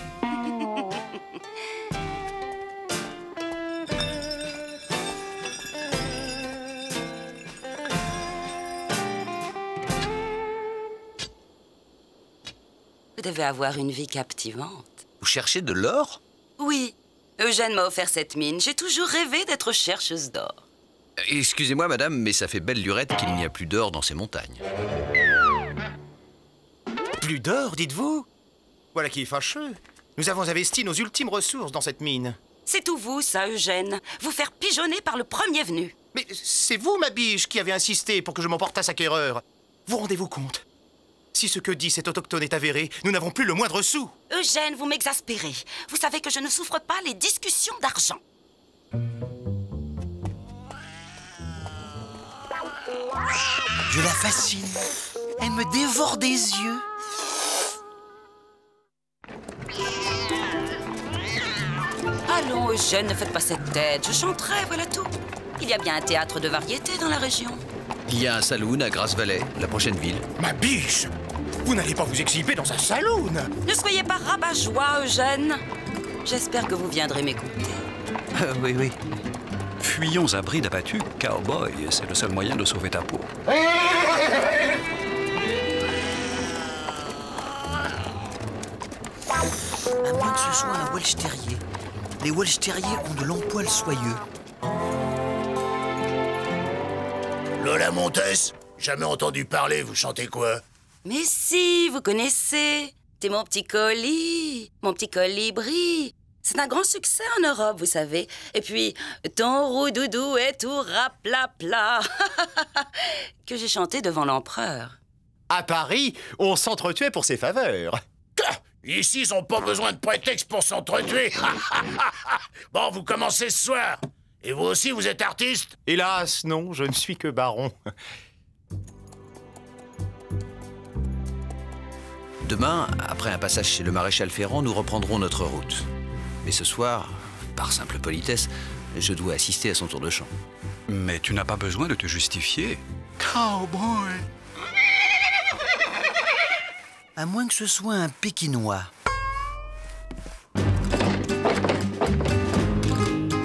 Vous devez avoir une vie captivante. Vous cherchez de l'or? Oui. Eugène m'a offert cette mine. J'ai toujours rêvé d'être chercheuse d'or. Excusez-moi, madame, mais ça fait belle lurette qu'il n'y a plus d'or dans ces montagnes. Plus d'or, dites-vous? Voilà qui est fâcheux. Nous avons investi nos ultimes ressources dans cette mine. C'est tout vous, ça, Eugène. Vous faire pigeonner par le premier venu. Mais c'est vous, ma biche, qui avez insisté pour que je m'emporte à acquéreur. Vous rendez-vous compte? Si ce que dit cet autochtone est avéré, nous n'avons plus le moindre sou. Eugène, vous m'exaspérez. Vous savez que je ne souffre pas les discussions d'argent. Je la fascine. Elle me dévore des yeux. Allons, Eugène, ne faites pas cette tête. Je chanterai, voilà tout. Il y a bien un théâtre de variété dans la région. Il y a un saloon à Grass Valley, la prochaine ville. Ma biche! Vous n'allez pas vous exhiber dans un saloon! Ne soyez pas rabat-joie, Eugène. J'espère que vous viendrez m'écouter. Oui, oui. Fuyons à bride abattue, cowboy. C'est le seul moyen de sauver ta peau. À moins que ce soit un Welsh Terrier. Les Welsh Terriers ont de longs poils soyeux. Lola Montes? Jamais entendu parler, vous chantez quoi? Mais si, vous connaissez. C'est mon petit colis, mon petit colibri. C'est un grand succès en Europe, vous savez. Et puis, ton roux-doudou est tout raplapla que j'ai chanté devant l'empereur. À Paris, on s'entretuait pour ses faveurs. Ici, ils n'ont pas besoin de prétexte pour s'entretuer. Bon, vous commencez ce soir. Et vous aussi, vous êtes artiste? Hélas, non, je ne suis que baron. Demain, après un passage chez le maréchal Ferrand, nous reprendrons notre route. Mais ce soir, Par simple politesse, je dois assister à son tour de chant. Mais tu n'as pas besoin de te justifier. Cowboy! À moins que ce soit un Pékinois.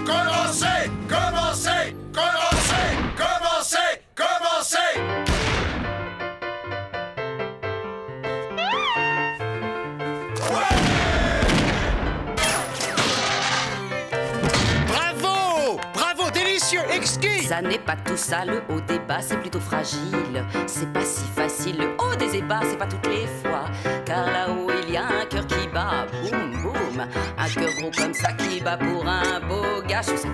Commencez! Commencez! Commencez! Commencez! Commencez! Bravo! Bravo, délicieux, exquis! Ça n'est pas tout ça, le haut des bas, c'est plutôt fragile. C'est pas si facile, le haut des ébats, c'est pas toutes les fois. Car là-haut, il y a un cœur qui bat, boum, boum. Un cœur gros comme ça qui bat pour un beau gars. Je suis son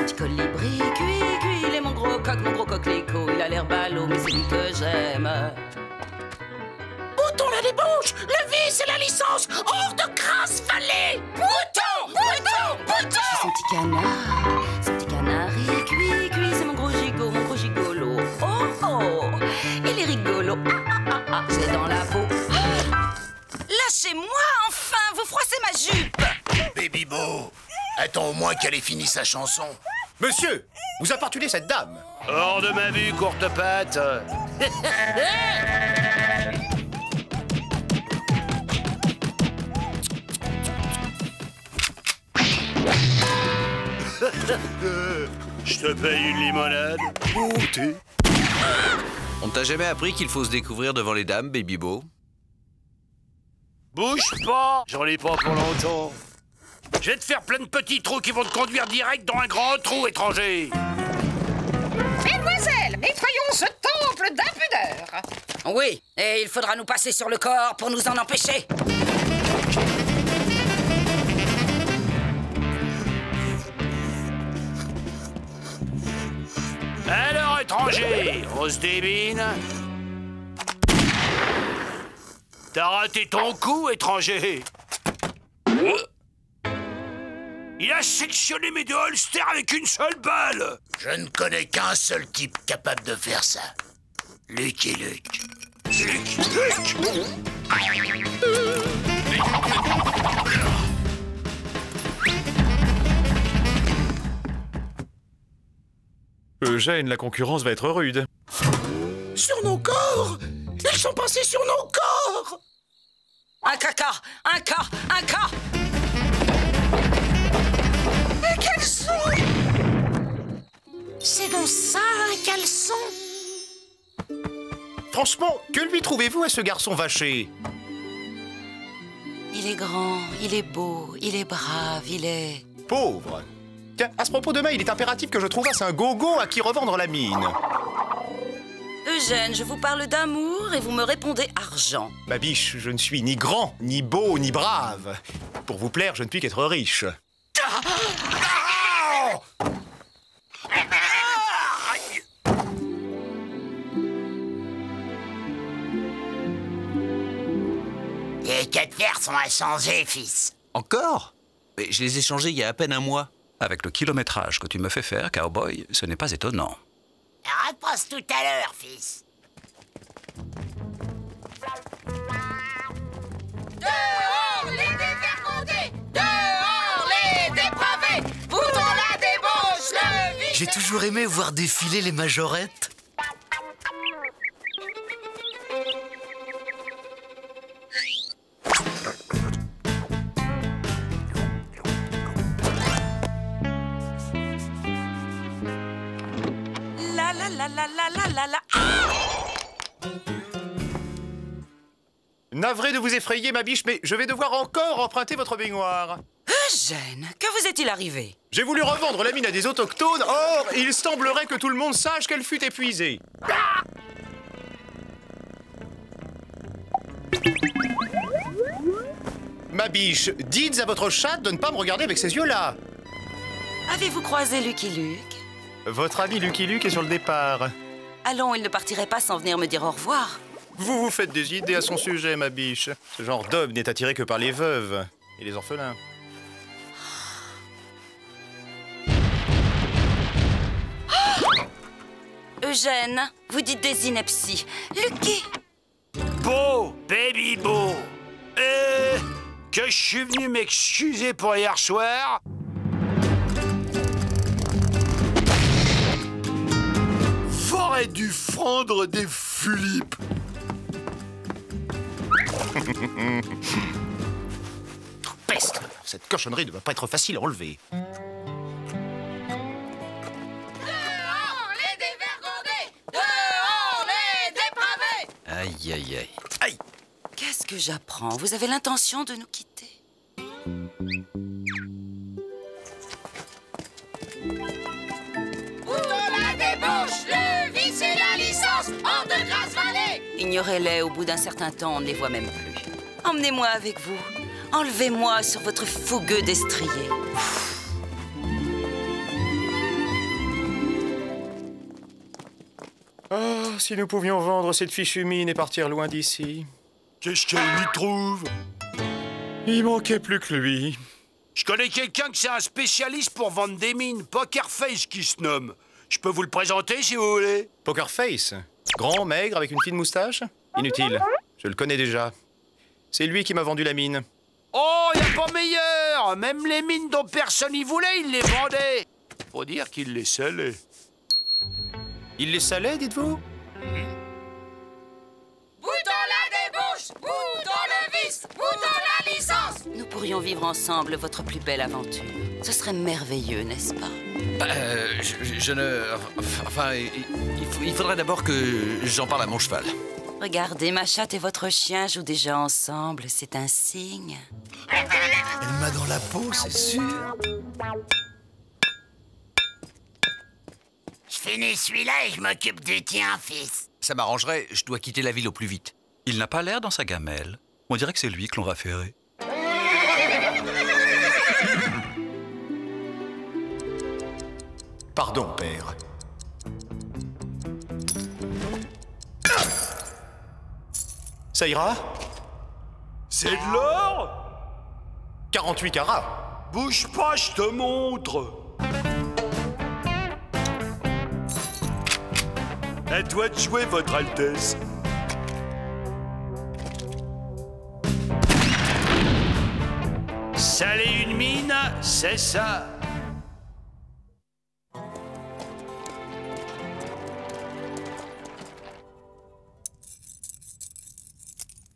petit colibri, cuit, cuit. Il est mon gros coquelicot. Il a l'air ballot, mais c'est lui que j'aime. Bouton la débauche, le vice et la licence, hors de crasse vallée. Bouton, bouton, bouton. Son petit canari, cuit, cuit. C'est mon gros gigolo. Oh, oh, il est rigolo. C'est dans la peau. Lâchez-moi, enfin, vous froissez ma jupe. Baby Bo, attends au moins qu'elle ait fini sa chanson. Monsieur, vous importunez cette dame. Hors de ma vue, courte patte. Je te paye une limonade. Ou thé. On t'a jamais appris qu'il faut se découvrir devant les dames, Baby Bo? Bouge pas, j'en ai pas pour longtemps. Je vais te faire plein de petits trous qui vont te conduire direct dans un grand trou, étranger. Mesdemoiselles, nettoyons ce temple d'impudeur. Oui, et il faudra nous passer sur le corps pour nous en empêcher. Alors, étranger, on se débine. T'as raté ton coup, étranger. Il a sectionné mes deux holsters avec une seule balle. Je ne connais qu'un seul type capable de faire ça. Lucky Luke. Luke. Eugène, la concurrence va être rude. Sur nos corps! Ils sont passés sur nos corps! Un caca. Un caleçon! C'est donc ça, un caleçon? Franchement, que lui trouvez-vous à ce garçon vaché? Il est grand, il est beau, il est brave, il est... Pauvre. Tiens, à ce propos, demain, il est impératif que je trouvasse un gogo à qui revendre la mine. Eugène, je vous parle d'amour et vous me répondez argent. Ma biche, je ne suis ni grand, ni beau, ni brave. Pour vous plaire, je ne puis qu'être riche. Les quatre fers sont inchangés, fils. Encore? Mais je les ai changés il y a à peine un mois. Avec le kilométrage que tu me fais faire, cowboy, ce n'est pas étonnant. Repasse tout à l'heure, fils. Dehors les dévergondés! Dehors les dépravés! Bouton la débauche, le vice! J'ai toujours aimé voir défiler les majorettes. La. Navré de vous effrayer, ma biche, mais je vais devoir encore emprunter votre baignoire. Eugène, que vous est-il arrivé? J'ai voulu revendre la mine à des autochtones, or il semblerait que tout le monde sache qu'elle fut épuisée. Ma biche, dites à votre chatte de ne pas me regarder avec ces yeux-là. Avez-vous croisé Lucky Luke? Votre ami Lucky Luke est sur le départ. Allons, il ne partirait pas sans venir me dire au revoir. Vous vous faites des idées à son sujet, ma biche. Ce genre d'homme n'est attiré que par les veuves et les orphelins. Eugène, vous dites des inepties. Lucky! Beau, baby beau. Que je suis venu m'excuser pour hier soir. J'aurais dû fendre des fulipes. Peste! Cette cochonnerie ne va pas être facile à relever. Les dévergondés! Dehors les dépravés! Aïe, aïe, aïe. Aïe! Qu'est-ce que j'apprends? Vous avez l'intention de nous quitter? Bouton la débauche, le vice et la licence, hors de Grasse-Vallée! Ignorez-les, au bout d'un certain temps, on ne les voit même plus. Emmenez-moi avec vous. Enlevez-moi sur votre fougueux destrier. Oh, si nous pouvions vendre cette fichue mine et partir loin d'ici. Qu'est-ce qu'elle lui trouve? Il manquait plus que lui. Je connais quelqu'un qui c'est un spécialiste pour vendre des mines, Pokerface qui se nomme. Je peux vous le présenter si vous voulez. Pokerface? Grand, maigre, avec une fine moustache? Inutile, je le connais déjà. C'est lui qui m'a vendu la mine. Oh, y a pas meilleur! Même les mines dont personne y voulait, il les vendait. Faut dire qu'il les salait. Il les salait, dites-vous? Bouton la débauche, bouton le vice, bouton la licence! Nous pourrions vivre ensemble votre plus belle aventure. Ce serait merveilleux, n'est-ce pas? Je ne... Enfin, il faudrait d'abord que j'en parle à mon cheval. Regardez, ma chatte et votre chien jouent déjà ensemble. C'est un signe. Elle m'a dans la peau, c'est sûr. Je finis celui-là et je m'occupe du tien, fils. Ça m'arrangerait, je dois quitter la ville au plus vite. Il n'a pas l'air dans sa gamelle. On dirait que c'est lui que l'on va ferrer. Pardon, père. Ça ira? C'est de l'or? 48 carats. Bouge pas, je te montre. À toi de jouer, votre Altesse. Saler une mine, c'est ça.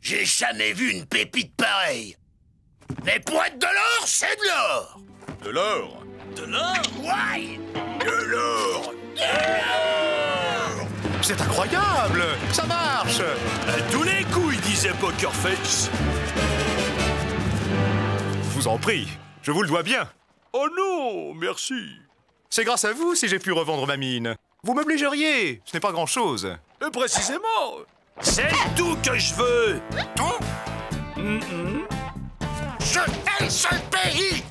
J'ai jamais vu une pépite pareille. Mais pour être de l'or, c'est de l'or. De l'or? De l'or? Ouais. De l'or! C'est incroyable! Ça marche! À tous les coups, il disait Pokerface. Je vous en prie, je vous le dois bien. Oh non, merci. C'est grâce à vous si j'ai pu revendre ma mine. Vous m'obligeriez, ce n'est pas grand-chose. Et précisément, c'est tout que je veux. Je hais ce pays!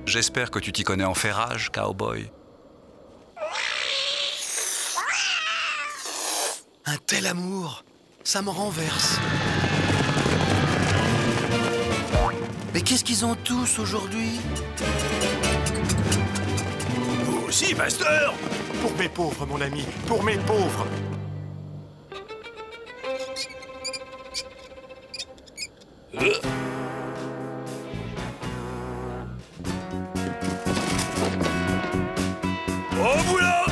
J'espère que tu t'y connais en ferrage, cowboy. Un tel amour, ça me renverse. Mais qu'est-ce qu'ils ont tous aujourd'hui? Vous aussi, Master? Pour mes pauvres, mon ami, pour mes pauvres. Oh, voilà!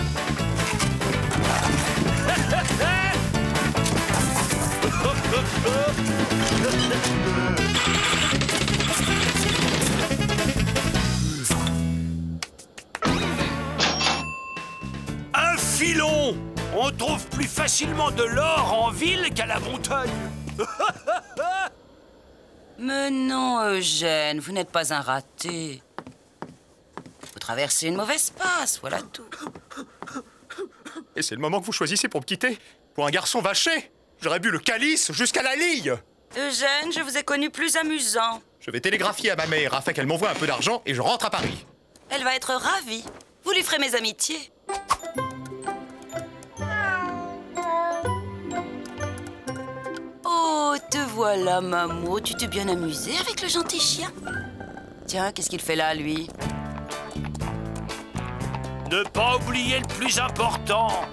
Un filon! On trouve plus facilement de l'or en ville qu'à la montagne. Mais non, Eugène, vous n'êtes pas un raté. Vous traversez une mauvaise passe, voilà tout. Et c'est le moment que vous choisissez pour me quitter? Pour un garçon vaché? J'aurais bu le calice jusqu'à la ligne! Eugène, je vous ai connu plus amusant. Je vais télégraphier à ma mère afin qu'elle m'envoie un peu d'argent et je rentre à Paris. Elle va être ravie. Vous lui ferez mes amitiés. Oh, te voilà, Mamo. Tu t'es bien amusé avec le gentil chien. Tiens, qu'est-ce qu'il fait là, lui? Ne pas oublier le plus important.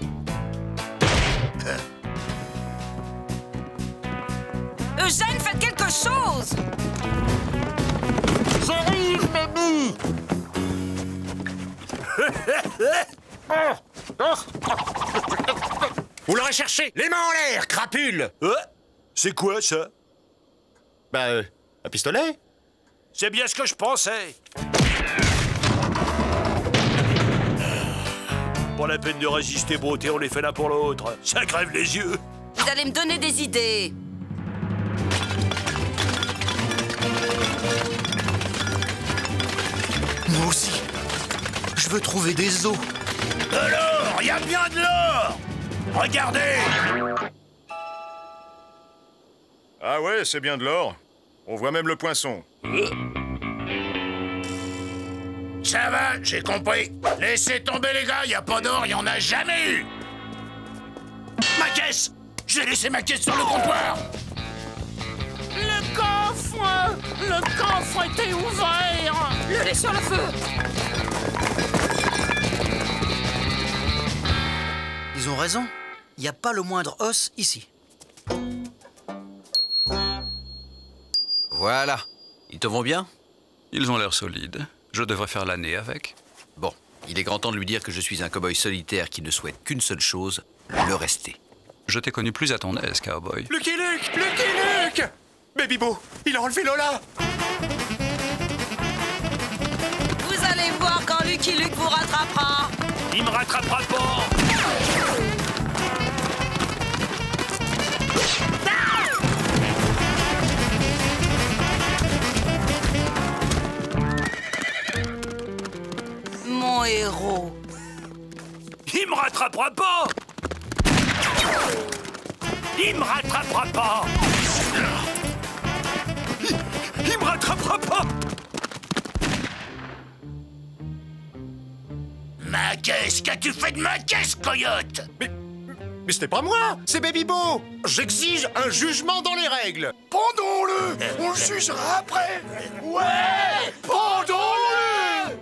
Eugène, faites quelque chose! J'arrive, mamie. Vous l'aurez cherché. Les mains en l'air, crapule. C'est quoi, ça? Bah, un pistolet. C'est bien ce que je pensais. Pas la peine de résister, beauté, on les fait l'un pour l'autre. Ça crève les yeux. Vous allez me donner des idées. Moi aussi. Je veux trouver des os. De l'or! Il y a bien de l'or! Regardez! Ah ouais, c'est bien de l'or. On voit même le poinçon. Ça va, j'ai compris. Laissez tomber les gars, y a pas d'or, y en a jamais eu. Ma caisse! J'ai laissé ma caisse sur le comptoir. Le coffre! Le coffre était ouvert! Le laissez sur le feu! Ils ont raison. Il n'y a pas le moindre os ici. Voilà. Ils te vont bien? Ils ont l'air solides. Je devrais faire l'année avec. Bon, il est grand temps de lui dire que je suis un cow-boy solitaire qui ne souhaite qu'une seule chose, le rester. Je t'ai connu plus à ton aise, cowboy. Lucky Luke! Lucky Luke! Baby Bo, il a enlevé Lola! Vous allez voir quand Lucky Luke vous rattrapera. Il me rattrapera pas. Mon héros. Il me rattrapera pas. Il me rattrapera pas. Il me rattrapera pas. Ma caisse, qu'as-tu fait de ma caisse, coyote? Mais c'était pas moi, c'est Baby Bo. J'exige un jugement dans les règles. Pendons-le. On le jugera après. Ouais. Pendons-le.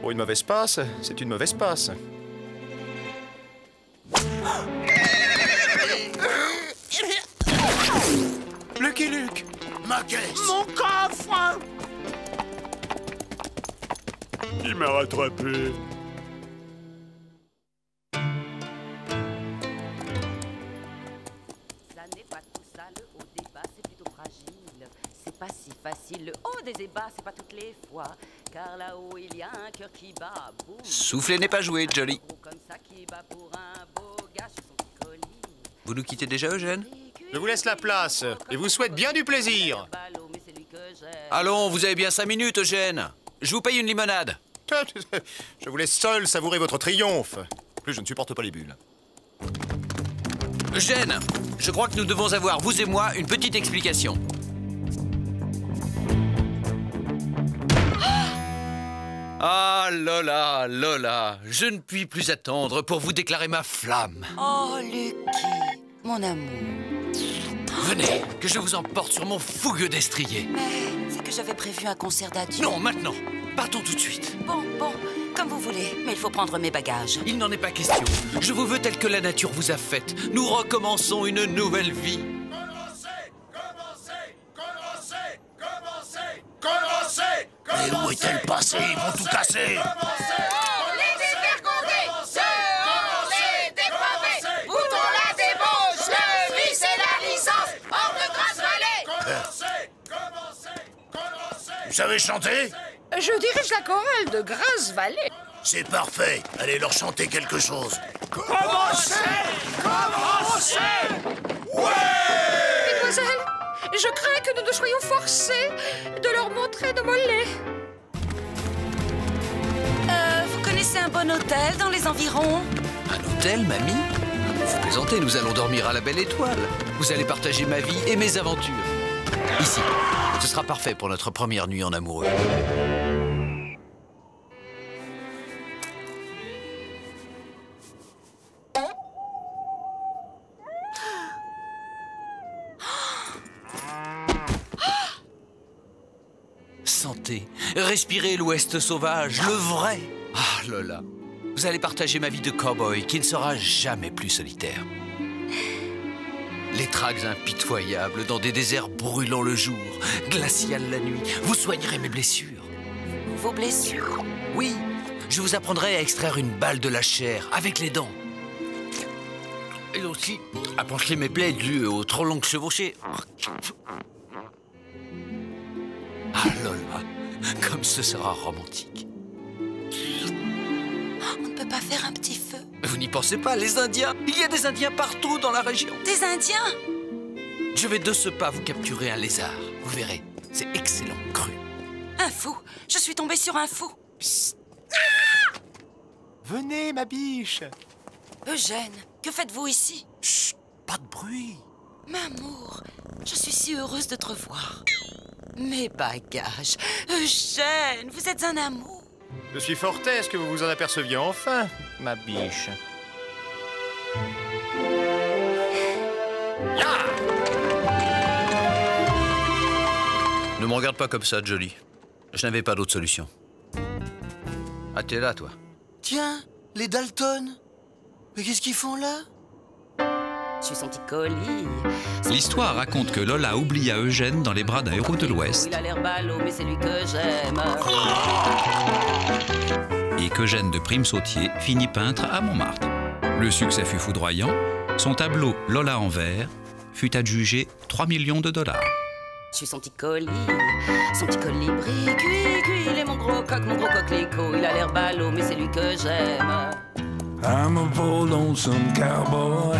Pour une mauvaise passe, c'est une mauvaise passe. Lucky Luke! Ma caisse! Mon coffre! Il m'a rattrapé. Ça n'est pas tout ça, le haut des bas, c'est plutôt fragile. C'est pas si facile, le haut des ébats, c'est pas toutes les fois. Car là-haut, il y a un cœur qui bat, boum. Souffler n'est pas joué, Jolly. Comme ça qui bat pour un beau gars sur son petit colis. Vous nous quittez déjà, Eugène? Je vous laisse la place et vous souhaite bien du plaisir. Allons, vous avez bien 5 minutes, Eugène. Je vous paye une limonade. Je vous laisse seul savourer votre triomphe. En plus, je ne supporte pas les bulles. Eugène, je crois que nous devons avoir, vous et moi, une petite explication. Ah, Lola, Lola, je ne puis plus attendre pour vous déclarer ma flamme. Oh, Lucky, mon amour. Venez, que je vous emporte sur mon fougueux destrier. Mais c'est que j'avais prévu un concert d'adieu. Non, maintenant. Partons tout de suite. Bon, comme vous voulez, mais il faut prendre mes bagages. Il n'en est pas question. Je vous veux tel que la nature vous a faite. Nous recommençons une nouvelle vie. Commencez! Mais où est-elle passée? Ils vont tout casser! Dehors les dévergondés! Dehors les dépravés! Boutons la débauche, le vice et la licence! Hors de Grasse-Vallée! Vous savez chanter? Je dirige la chorale de Grasse-Vallée. C'est parfait. Allez leur chanter quelque chose. Commencez! Ouais! Mesdemoiselles, je crains que nous ne soyons forcés de leur montrer nos mollets. Vous connaissez un bon hôtel dans les environs? Un hôtel, mamie? Vous plaisantez, nous allons dormir à la Belle Étoile. Vous allez partager ma vie et mes aventures. Ici, ce sera parfait pour notre première nuit en amoureux. Sentez, respirez l'Ouest sauvage, le vrai. Ah, Lola, vous allez partager ma vie de cow-boy qui ne sera jamais plus solitaire. Les traques impitoyables dans des déserts brûlants le jour, glaciales la nuit. Vous soignerez mes blessures. Vos blessures? Oui, je vous apprendrai à extraire une balle de la chair avec les dents. Et aussi à pancher mes plaies dues aux trop longues chevauchées. Ah Lola, comme ce sera romantique. On ne peut pas faire un petit feu? Vous n'y pensez pas, les Indiens. Il y a des Indiens partout dans la région. Des Indiens? Je vais de ce pas vous capturer un lézard. Vous verrez, c'est excellent, cru. Un fou. Je suis tombée sur un fou. Venez, ma biche. Eugène, que faites-vous ici? Chut, pas de bruit. M'amour, je suis si heureuse de te revoir. Mes bagages. Eugène, vous êtes un amour. Je suis fort aise que vous vous en aperceviez enfin, ma biche. Ne me regarde pas comme ça, Jolie. Je n'avais pas d'autre solution. Ah, t'es là, toi. Tiens, les Dalton. Mais qu'est-ce qu'ils font là? Je suis son petit colis. L'histoire raconte que Lola oublia Eugène dans les bras d'un héros de l'Ouest. Il a l'air ballot, mais c'est lui que j'aime. Et qu'Eugène de Prime-Sautier finit peintre à Montmartre. Le succès fut foudroyant. Son tableau Lola en verre fut adjugé 3 millions de $. Je suis son petit colibri, cuit, il est mon gros coquelicot. Il a l'air ballot, mais c'est lui que j'aime. I'm a bold lonesome cowboy.